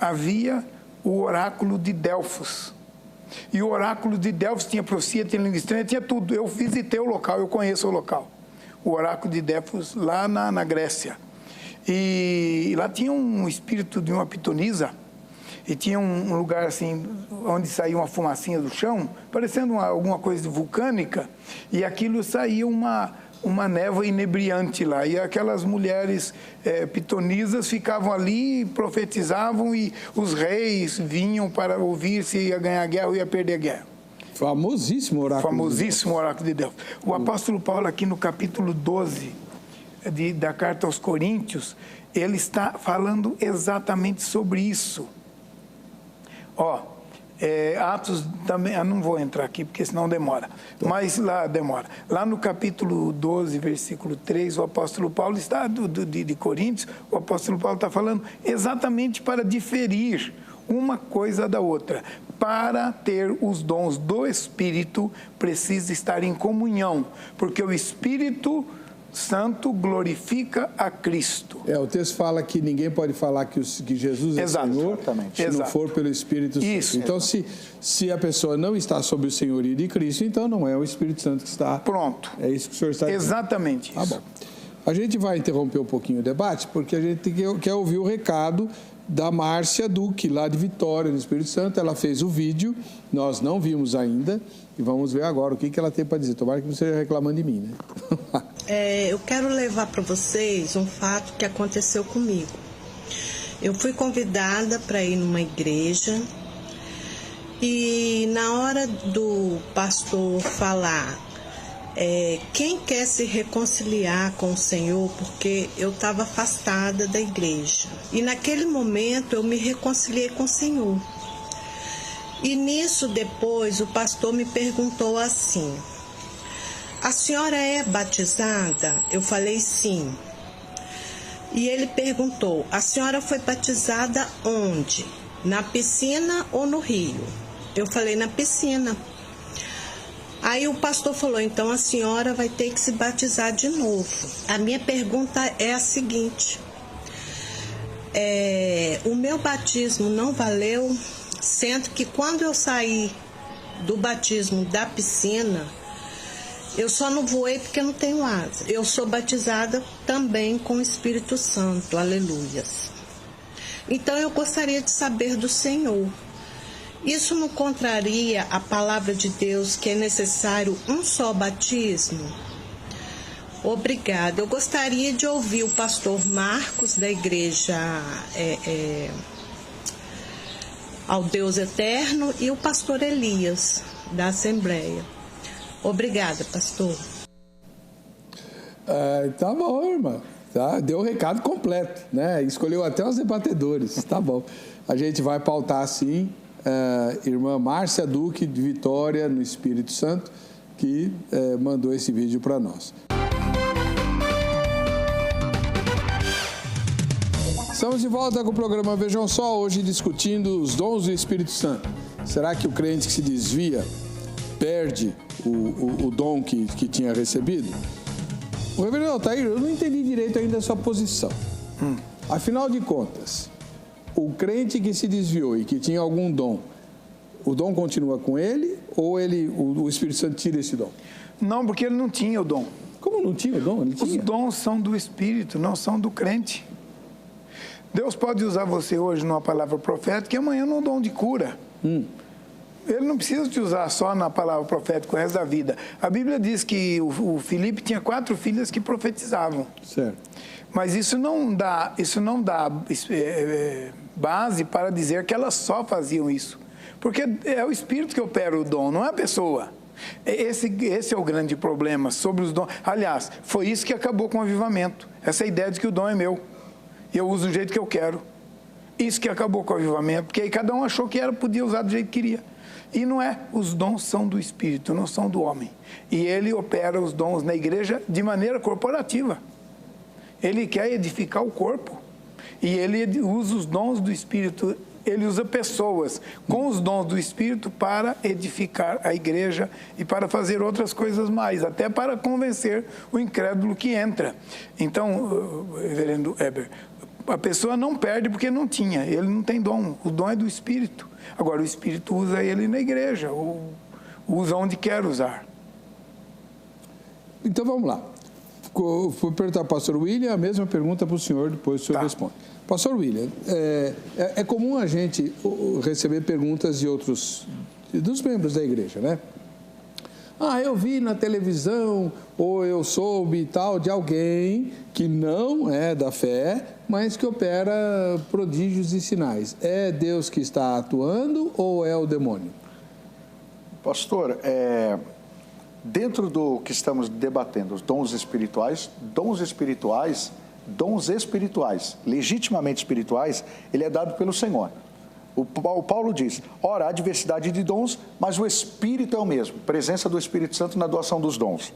havia o oráculo de Delfos. E o oráculo de Delfos tinha profecia, tinha língua estranha, tinha tudo. Eu visitei o local, eu conheço o local. O oráculo de Delfos lá na Grécia. E lá tinha um espírito de uma pitonisa, e tinha um lugar assim, onde saía uma fumacinha do chão, parecendo alguma coisa vulcânica, e aquilo saía uma névoa inebriante lá, e aquelas mulheres pitonisas ficavam ali, profetizavam, e os reis vinham para ouvir se ia ganhar a guerra ou ia perder a guerra. Famosíssimo oráculo. Famosíssimo oráculo de Deus. O apóstolo Paulo, aqui no capítulo 12 da carta aos Coríntios, ele está falando exatamente sobre isso. Atos também, eu não vou entrar aqui porque senão demora, mas lá demora. Lá no capítulo 12, versículo 3, o apóstolo Paulo está de Coríntios, o apóstolo Paulo está falando exatamente para diferir uma coisa da outra. Para ter os dons do Espírito, precisa estar em comunhão, porque o Espírito Santo glorifica a Cristo. O texto fala que ninguém pode falar que Jesus é Senhor, se não for pelo Espírito Santo. Isso. Então, se a pessoa não está sob o senhorio de Cristo, então não é o Espírito Santo que está... Pronto. É isso que o senhor está dizendo. Exatamente isso. Tá bom. A gente vai interromper um pouquinho o debate, porque a gente quer ouvir o recado da Márcia Duque, lá de Vitória, no Espírito Santo. Ela fez o vídeo, nós não vimos ainda, e vamos ver agora o que ela tem para dizer. Tomara que não esteja reclamando de mim, né? Eu quero levar para vocês um fato que aconteceu comigo. Eu fui convidada para ir numa igreja E na hora do pastor falar, quem quer se reconciliar com o Senhor, porque eu estava afastada da igreja. E naquele momento eu me reconciliei com o Senhor. E nisso depois o pastor me perguntou assim: a senhora é batizada? Eu falei sim. E ele perguntou: a senhora foi batizada onde? Na piscina ou no rio? Eu falei: na piscina. Aí o pastor falou: então a senhora vai ter que se batizar de novo. A minha pergunta é a seguinte: o meu batismo não valeu, sendo que quando eu saí do batismo da piscina, eu só não voei porque não tenho asa. Eu sou batizada também com o Espírito Santo, aleluias. Então eu gostaria de saber do Senhor, isso não contraria a palavra de Deus, que é necessário um só batismo? Obrigada. Eu gostaria de ouvir o pastor Marcos, da igreja Ao Deus Eterno, e o pastor Elias, da Assembleia. Obrigada, pastor. Tá bom, irmã. Tá? Deu o recado completo, né? Escolheu até os debatedores. Tá bom. A gente vai pautar, sim, irmã Márcia Duque, de Vitória, no Espírito Santo, que mandou esse vídeo para nós. Estamos de volta com o programa Vejam Só, hoje discutindo os dons do Espírito Santo. Será que o crente que se desvia perde o dom que tinha recebido? O reverendo Altair, eu não entendi direito ainda a sua posição. Afinal de contas, o crente que se desviou e que tinha algum dom, o dom continua com ele ou o Espírito Santo tira esse dom? Não, porque ele não tinha o dom. Como não tinha o dom? Ele tinha. Os dons são do Espírito, não são do crente. Deus pode usar você hoje numa palavra profética e amanhã num dom de cura. Ele não precisa te usar só na palavra profética o resto da vida. A Bíblia diz que o Filipe tinha 4 filhas que profetizavam. Certo. Mas isso não dá base para dizer que elas só faziam isso. Porque é o Espírito que opera o dom, não é a pessoa. Esse é o grande problema sobre os dons. Aliás, foi isso que acabou com o avivamento. Essa ideia de que o dom é meu. E eu uso do jeito que eu quero. Isso que acabou com o avivamento. Porque aí cada um achou que podia usar do jeito que queria. E não é. Os dons são do Espírito, não são do homem. E ele opera os dons na igreja de maneira corporativa. Ele quer edificar o corpo. E ele usa os dons do Espírito. Ele usa pessoas com os dons do Espírito para edificar a igreja e para fazer outras coisas mais, até para convencer o incrédulo que entra. Então, reverendo Heber, a pessoa não perde porque não tinha, ele não tem dom, o dom é do Espírito. Agora, o Espírito usa ele na igreja, ou usa onde quer usar. Então, vamos lá. Vou perguntar ao pastor William a mesma pergunta para o senhor, depois o senhor responde. Pastor William, é comum a gente receber perguntas dos membros da igreja, né? Eu vi na televisão, ou eu soube tal, de alguém que não é da fé, mas que opera prodígios e sinais. É Deus que está atuando ou é o demônio? Pastor, dentro do que estamos debatendo, os dons espirituais, legitimamente espirituais, ele é dado pelo Senhor. O Paulo diz: ora, há diversidade de dons, mas o Espírito é o mesmo, presença do Espírito Santo na doação dos dons.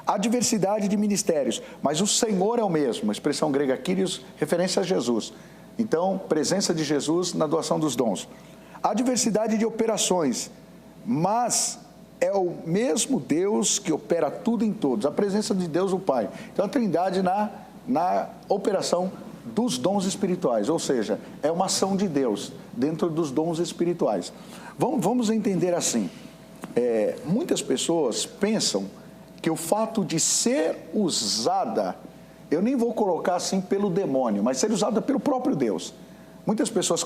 Há diversidade de ministérios, mas o Senhor é o mesmo, a expressão grega Kyrios, referência a Jesus. Então, presença de Jesus na doação dos dons. Há diversidade de operações, mas é o mesmo Deus que opera tudo em todos, a presença de Deus o Pai. Então, a Trindade na operação dos dons espirituais, ou seja, é uma ação de Deus dentro dos dons espirituais. Vamos entender assim, muitas pessoas pensam que o fato de ser usada, eu nem vou colocar assim pelo demônio, mas ser usada pelo próprio Deus. Muitas pessoas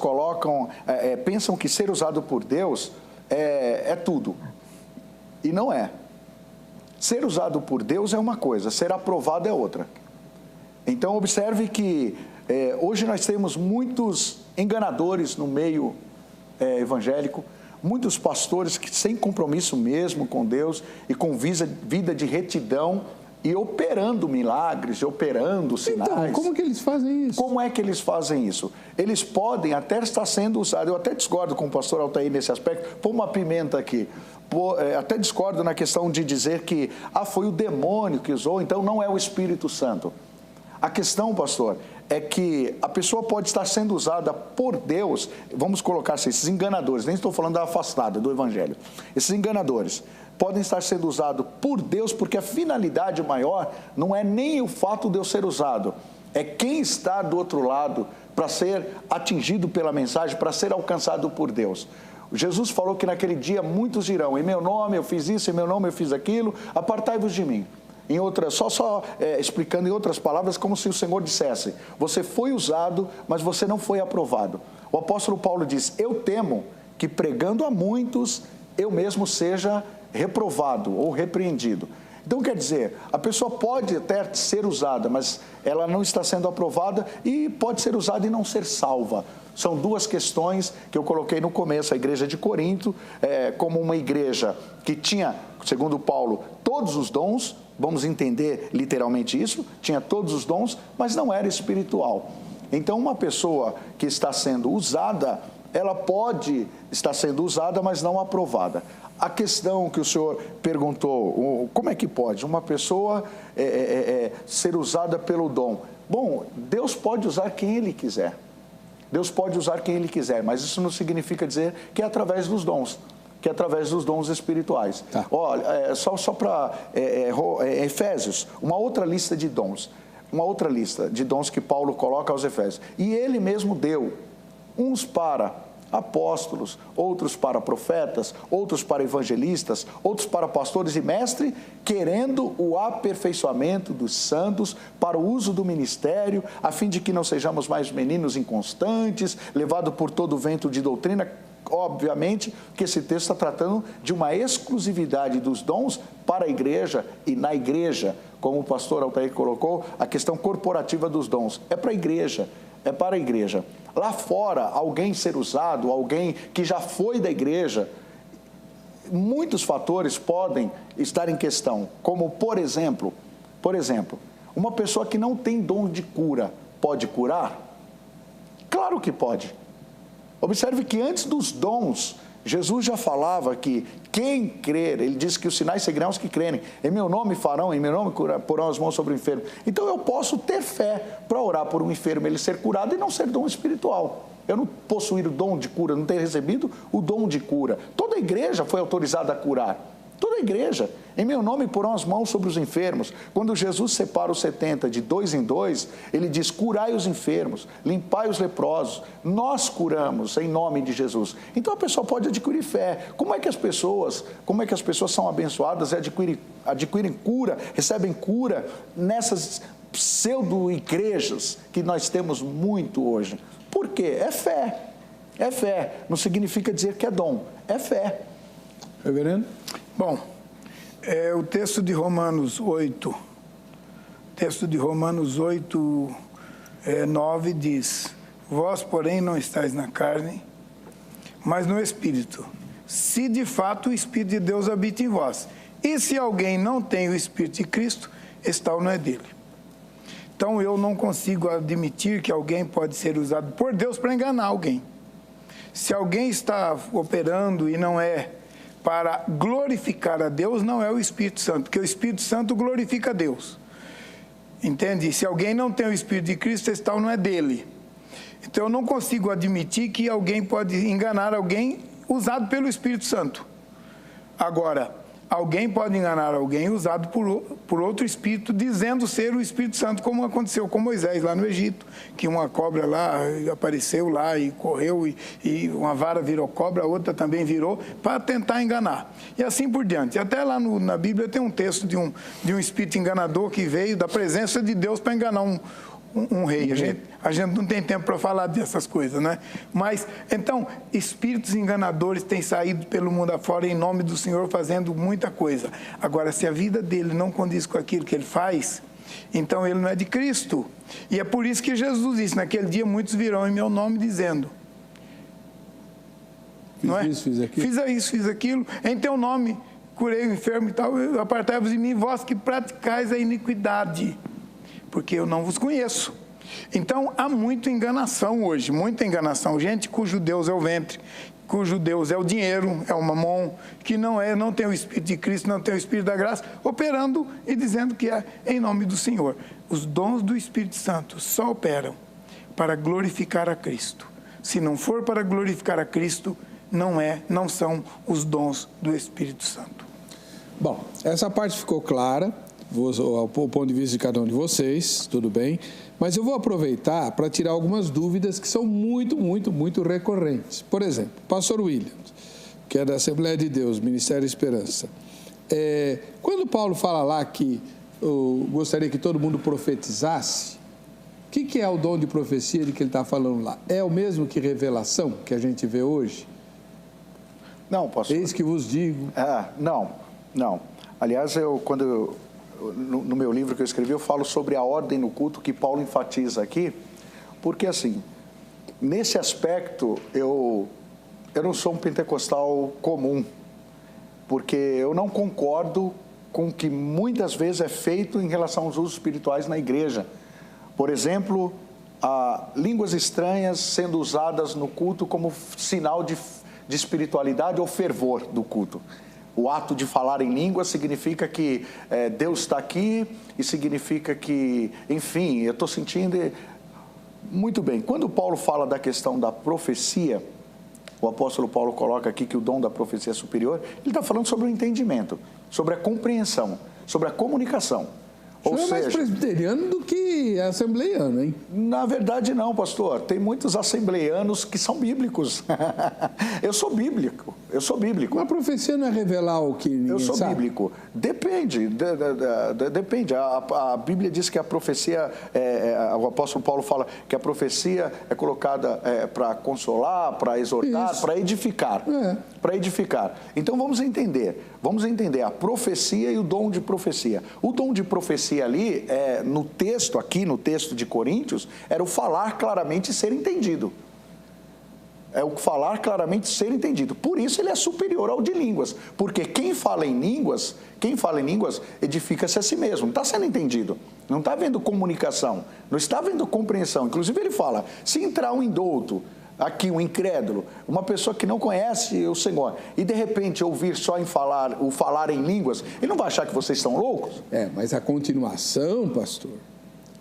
pensam que ser usado por Deus é tudo, e não é. Ser usado por Deus é uma coisa, ser aprovado é outra. Então, observe que hoje nós temos muitos enganadores no meio evangélico, muitos pastores que sem compromisso mesmo com Deus e com vida de retidão e operando milagres, operando sinais. Então, como que eles fazem isso? Como é que eles fazem isso? Eles podem até estar sendo usados, eu até discordo com o pastor Altair nesse aspecto, pôr uma pimenta aqui. Até discordo na questão de dizer que foi o demônio que usou, então não é o Espírito Santo. A questão, pastor, é que a pessoa pode estar sendo usada por Deus, vamos colocar assim, esses enganadores, nem estou falando da afastada do Evangelho, esses enganadores podem estar sendo usados por Deus, porque a finalidade maior não é nem o fato de eu ser usado, é quem está do outro lado para ser atingido pela mensagem, para ser alcançado por Deus. Jesus falou que naquele dia muitos dirão, em meu nome eu fiz isso, em meu nome eu fiz aquilo, apartai-vos de mim. Em outras, explicando em outras palavras, como se o Senhor dissesse, você foi usado, mas você não foi aprovado. O apóstolo Paulo diz, eu temo que pregando a muitos, eu mesmo seja reprovado ou repreendido. Então, quer dizer, a pessoa pode até ser usada, mas ela não está sendo aprovada e pode ser usada e não ser salva. São duas questões que eu coloquei no começo. A igreja de Corinto, como uma igreja que tinha, segundo Paulo, todos os dons, vamos entender literalmente isso, tinha todos os dons, mas não era espiritual. Então, uma pessoa que está sendo usada, ela pode estar sendo usada, mas não aprovada. A questão que o senhor perguntou, como é que pode uma pessoa ser usada pelo dom? Bom, Deus pode usar quem Ele quiser. Deus pode usar quem Ele quiser, mas isso não significa dizer que é através dos dons, que é através dos dons espirituais. Tá. Olha, só para Efésios, uma outra lista de dons que Paulo coloca aos Efésios. E Ele mesmo deu, uns para apóstolos, outros para profetas, outros para evangelistas, outros para pastores e mestres, querendo o aperfeiçoamento dos santos para o uso do ministério, a fim de que não sejamos mais meninos inconstantes, levados por todo o vento de doutrina. Obviamente que esse texto está tratando de uma exclusividade dos dons para a igreja e na igreja, como o pastor Altair colocou, a questão corporativa dos dons. É para a igreja, é para a igreja. Lá fora, alguém ser usado, alguém que já foi da igreja, muitos fatores podem estar em questão, como, por exemplo, uma pessoa que não tem dom de cura, pode curar? Claro que pode. Observe que antes dos dons, Jesus já falava que quem crer, ele disse que os sinais seguirão os que crerem, em meu nome farão, em meu nome porão as mãos sobre o enfermo. Então eu posso ter fé para orar por um enfermo, ele ser curado e não ser dom espiritual. Eu não possuir o dom de cura, não ter recebido o dom de cura. Toda a igreja foi autorizada a curar. Toda a igreja. Em meu nome porão as mãos sobre os enfermos. Quando Jesus separa os 70 de 2 em 2, ele diz, curai os enfermos, limpai os leprosos. Nós curamos em nome de Jesus. Então a pessoa pode adquirir fé. Como é que as pessoas são abençoadas e adquirem cura, recebem cura nessas pseudo-igrejas que nós temos muito hoje? Por quê? É fé. É fé. Não significa dizer que é dom. É fé. Reverendo? Bom, o texto de Romanos 8, 9 diz, vós, porém, não estáis na carne, mas no Espírito, se de fato o Espírito de Deus habita em vós. E se alguém não tem o Espírito de Cristo, esse tal não é dele. Então, eu não consigo admitir que alguém pode ser usado por Deus para enganar alguém. Se alguém está operando e não é para glorificar a Deus, não é o Espírito Santo, porque o Espírito Santo glorifica a Deus. Entende? Se alguém não tem o Espírito de Cristo, esse tal não é dele. Então eu não consigo admitir que alguém pode enganar alguém usado pelo Espírito Santo. Agora, alguém pode enganar alguém usado por outro Espírito, dizendo ser o Espírito Santo, como aconteceu com Moisés lá no Egito, que uma cobra lá apareceu lá e correu, e uma vara virou cobra, a outra também virou, para tentar enganar. E assim por diante. Até lá na Bíblia tem um texto de um espírito enganador que veio da presença de Deus para enganar um rei. A gente não tem tempo para falar dessas coisas, né? Mas, então, espíritos enganadores têm saído pelo mundo afora em nome do Senhor fazendo muita coisa. Agora, se a vida dele não condiz com aquilo que ele faz, então ele não é de Cristo. E é por isso que Jesus disse, naquele dia muitos virão em meu nome dizendo, não é? Isso, fiz aquilo. Fiz isso, fiz aquilo, em teu nome curei o enfermo e tal, apartai-vos de mim, vós que praticais a iniquidade, porque eu não vos conheço. Então, há muita enganação hoje, muita enganação. Gente cujo Deus é o ventre, cujo Deus é o dinheiro, é o mamon, que não tem o Espírito de Cristo, não tem o Espírito da graça, operando e dizendo que é em nome do Senhor. Os dons do Espírito Santo só operam para glorificar a Cristo. Se não for para glorificar a Cristo, não são os dons do Espírito Santo. Bom, essa parte ficou clara, o ponto de vista de cada um de vocês, tudo bem, mas eu vou aproveitar para tirar algumas dúvidas que são muito recorrentes. Por exemplo, pastor Williams, que é da Assembleia de Deus, Ministério Esperança. Quando Paulo fala lá que gostaria que todo mundo profetizasse, o que é o dom de profecia de que ele está falando lá? É o mesmo que revelação que a gente vê hoje? Não, pastor. Eis que vos digo. Não. Aliás, no meu livro que eu escrevi, eu falo sobre a ordem no culto que Paulo enfatiza aqui, porque assim, nesse aspecto, eu não sou um pentecostal comum, porque eu não concordo com o que muitas vezes é feito em relação aos usos espirituais na igreja. Por exemplo, línguas estranhas sendo usadas no culto como sinal de espiritualidade ou fervor do culto. O ato de falar em língua significa que Deus está aqui e significa que, enfim, eu estou sentindo... Muito bem, quando Paulo fala da questão da profecia, o apóstolo Paulo coloca aqui que o dom da profecia é superior, ele está falando sobre o entendimento, sobre a compreensão, sobre a comunicação. O senhor é mais presbiteriano do que assembleiano, hein? Na verdade não, pastor. Tem muitos assembleianos que são bíblicos. Eu sou bíblico. Mas a profecia não é revelar o que ninguém sabe? Eu sou bíblico. Depende. Depende. A Bíblia diz que a profecia, o apóstolo Paulo fala que a profecia é colocada para consolar, para exortar, para edificar. Para edificar. Então vamos entender a profecia e o dom de profecia. O dom de profecia ali, no texto de Coríntios, era o falar claramente e ser entendido. É o falar claramente e ser entendido. Por isso ele é superior ao de línguas. Porque quem fala em línguas edifica-se a si mesmo. Não está sendo entendido. Não está havendo comunicação. Não está havendo compreensão. Inclusive ele fala, se entrar um indouto, aqui um incrédulo, uma pessoa que não conhece o Senhor, e de repente ouvir só o falar em línguas, ele não vai achar que vocês estão loucos? Mas a continuação, pastor,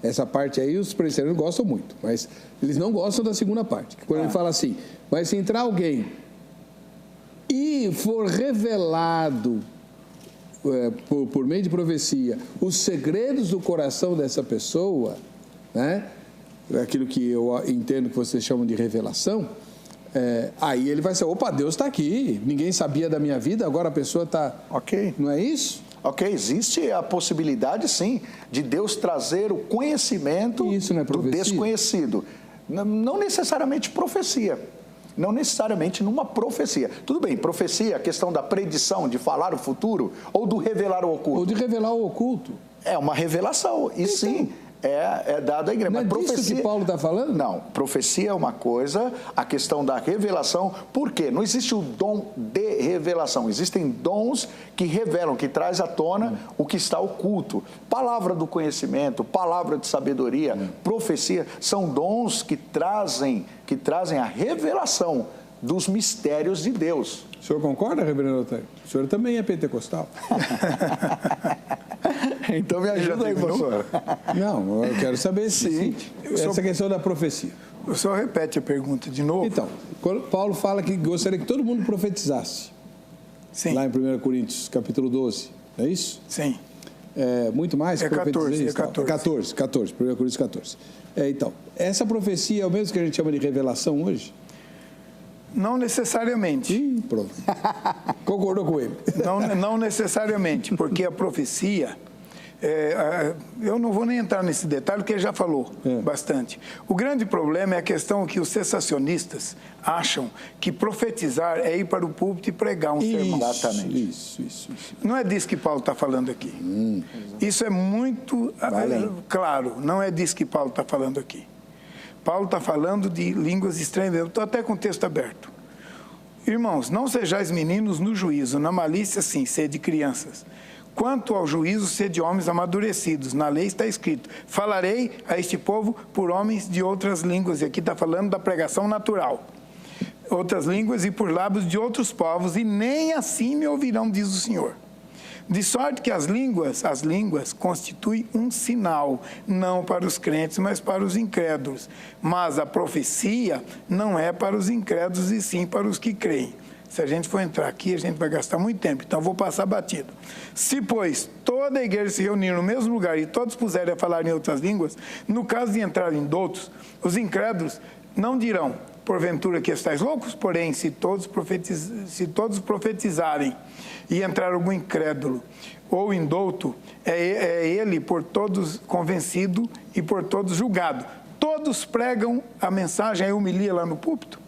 essa parte aí os presbiterianos gostam muito, mas eles não gostam da segunda parte, quando ele fala assim, mas se entrar alguém e for revelado por meio de profecia os segredos do coração dessa pessoa, né? Aquilo que eu entendo que vocês chamam de revelação, aí ele vai ser, opa, Deus está aqui, ninguém sabia da minha vida, agora a pessoa está... Ok. Não é isso? Ok, existe a possibilidade, sim, de Deus trazer o conhecimento do desconhecido. Não necessariamente profecia. Não necessariamente numa profecia. Tudo bem, profecia, a questão da predição, de falar o futuro, ou do revelar o oculto. Ou de revelar o oculto. É uma revelação, e sim... É dado à igreja. Não é profecia... disso que Paulo está falando? Não, profecia é uma coisa, a questão da revelação, por quê? Não existe o dom de revelação, existem dons que revelam, que traz à tona o que está oculto. Palavra do conhecimento, palavra de sabedoria, profecia, são dons que trazem a revelação dos mistérios de Deus. O senhor concorda, reverendo Otário? O senhor também é pentecostal. Então me ajuda aí, pastor. Não, eu quero saber essa questão da profecia. O senhor repete a pergunta de novo? Então, Paulo fala que gostaria que todo mundo profetizasse. Sim. Lá em 1 Coríntios, capítulo 12, é isso? Sim. Muito mais? 14. 14, 1 Coríntios 14. Então, essa profecia é o mesmo que a gente chama de revelação hoje? Não necessariamente. Pronto. Concordou com ele. Não necessariamente, porque a profecia... eu não vou nem entrar nesse detalhe, porque ele já falou bastante. O grande problema é a questão que os cessacionistas acham que profetizar é ir para o púlpito e pregar um sermão. Exatamente. Isso. Não é disso que Paulo está falando aqui. Isso é muito claro, não é disso que Paulo está falando aqui. Paulo está falando de línguas estranhas. Eu estou até com o texto aberto. Irmãos, não sejais meninos no juízo, na malícia sim, sede crianças. Quanto ao juízo, sede homens amadurecidos. Na lei está escrito, falarei a este povo por homens de outras línguas. E aqui está falando da pregação natural. Outras línguas e por lábios de outros povos, e nem assim me ouvirão, diz o Senhor. De sorte que as línguas constituem um sinal, não para os crentes, mas para os incrédulos. Mas a profecia não é para os incrédulos, e sim para os que creem. Se a gente for entrar aqui, a gente vai gastar muito tempo, então eu vou passar batido. Se, pois, toda a igreja se reunir no mesmo lugar e todos puserem a falar em outras línguas, no caso de entrarem doutos, os incrédulos não dirão, porventura que estáis loucos? Porém, se todos profetizarem e entrar algum incrédulo ou indouto, é ele por todos convencido e por todos julgado. Todos pregam a mensagem, aí humilia lá no púlpito.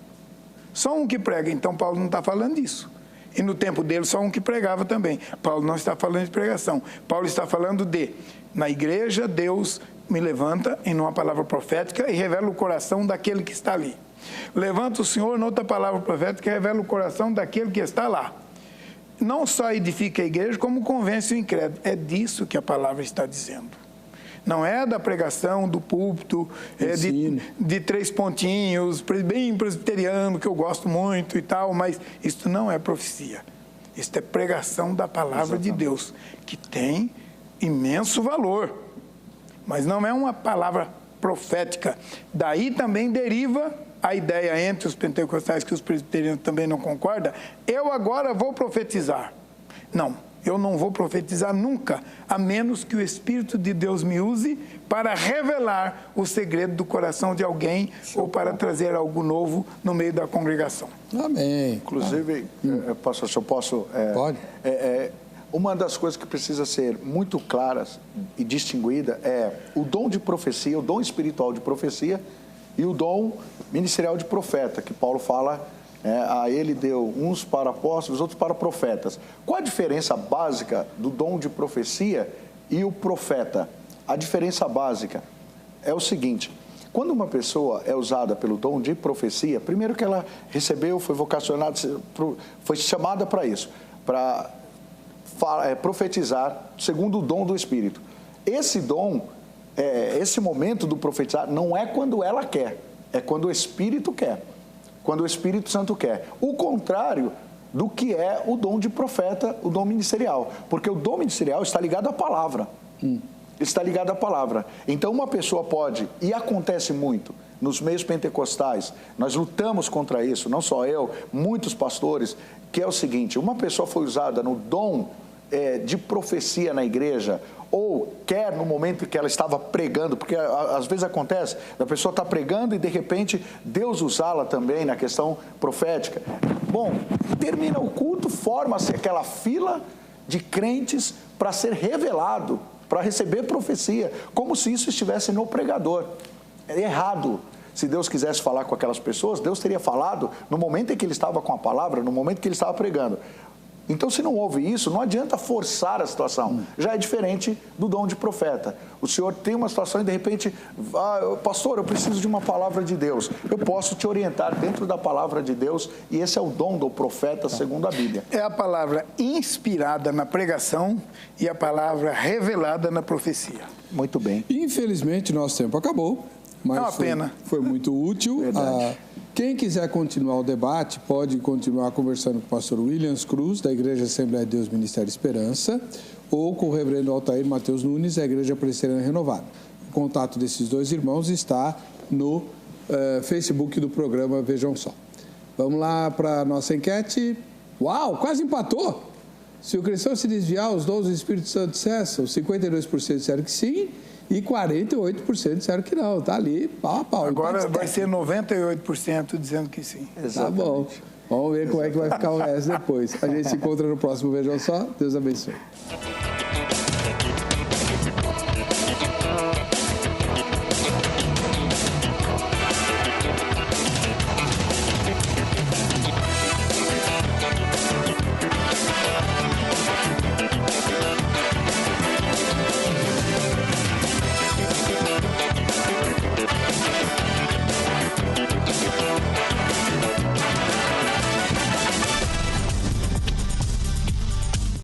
Só um que prega, então Paulo não está falando disso. E no tempo dele, só um que pregava também. Paulo não está falando de pregação. Paulo está falando na igreja, Deus me levanta em uma palavra profética e revela o coração daquele que está ali. Levanta o Senhor, noutra palavra profética, e revela o coração daquele que está lá. Não só edifica a igreja, como convence o incrédulo. É disso que a palavra está dizendo. Não é da pregação, do púlpito, de 3 pontinhos, bem presbiteriano, que eu gosto muito e tal, mas isso não é profecia. Isso é pregação da palavra de Deus, que tem imenso valor, mas não é uma palavra profética. Daí também deriva a ideia entre os pentecostais, que os presbiterianos também não concordam, eu agora vou profetizar. Não, eu não vou profetizar nunca, a menos que o Espírito de Deus me use para revelar o segredo do coração de alguém ou para trazer algo novo no meio da congregação. Amém. Inclusive, pastor, se eu posso... Pode. Uma das coisas que precisa ser muito claras e distinguida é o dom de profecia, o dom espiritual de profecia e o dom ministerial de profeta, que Paulo fala, a ele deu uns para apóstolos, outros para profetas. Qual a diferença básica do dom de profecia e o profeta? A diferença básica é o seguinte: quando uma pessoa é usada pelo dom de profecia, primeiro que ela recebeu, foi vocacionada, foi chamada para isso, para profetizar segundo o dom do Espírito. Esse dom, esse momento do profetizar, não é quando ela quer, é quando o Espírito quer, quando o Espírito Santo quer. O contrário do que é o dom de profeta, o dom ministerial, porque o dom ministerial está ligado à palavra. Está ligado à palavra. Então uma pessoa pode, e acontece muito nos meios pentecostais, nós lutamos contra isso, não só eu, muitos pastores, que é o seguinte: uma pessoa foi usada no dom de profecia na igreja, ou quer no momento que ela estava pregando, porque às vezes acontece, a pessoa está pregando e de repente Deus usá-la também na questão profética. Bom, termina o culto, forma-se aquela fila de crentes para ser revelado, para receber profecia, como se isso estivesse no pregador. É errado. Se Deus quisesse falar com aquelas pessoas, Deus teria falado no momento em que ele estava com a palavra, no momento que ele estava pregando. Então, se não houve isso, não adianta forçar a situação. Já é diferente do dom de profeta. O senhor tem uma situação e, de repente, pastor, eu preciso de uma palavra de Deus. Eu posso te orientar dentro da palavra de Deus, e esse é o dom do profeta, segundo a Bíblia. É a palavra inspirada na pregação e a palavra revelada na profecia. Muito bem. Infelizmente, nosso tempo acabou. Mas é uma pena. Foi muito útil. Quem quiser continuar o debate, pode continuar conversando com o pastor Williams Cruz, da Igreja Assembleia de Deus Ministério Esperança, ou com o reverendo Altair Mateus Nunes, da Igreja Presbiteriana Renovada. O contato desses dois irmãos está no Facebook do programa Vejam Só. Vamos lá para a nossa enquete. Uau, quase empatou! Se o cristão se desviar, os dons do Espírito Santo cessam. 52% disseram que sim e 48% disseram que não. Está ali, pau a pau. Agora vai ser 98% dizendo que sim. Exatamente. Tá bom. Vamos ver como é que vai ficar o resto depois. A gente se encontra no próximo Vejam Só. Deus abençoe.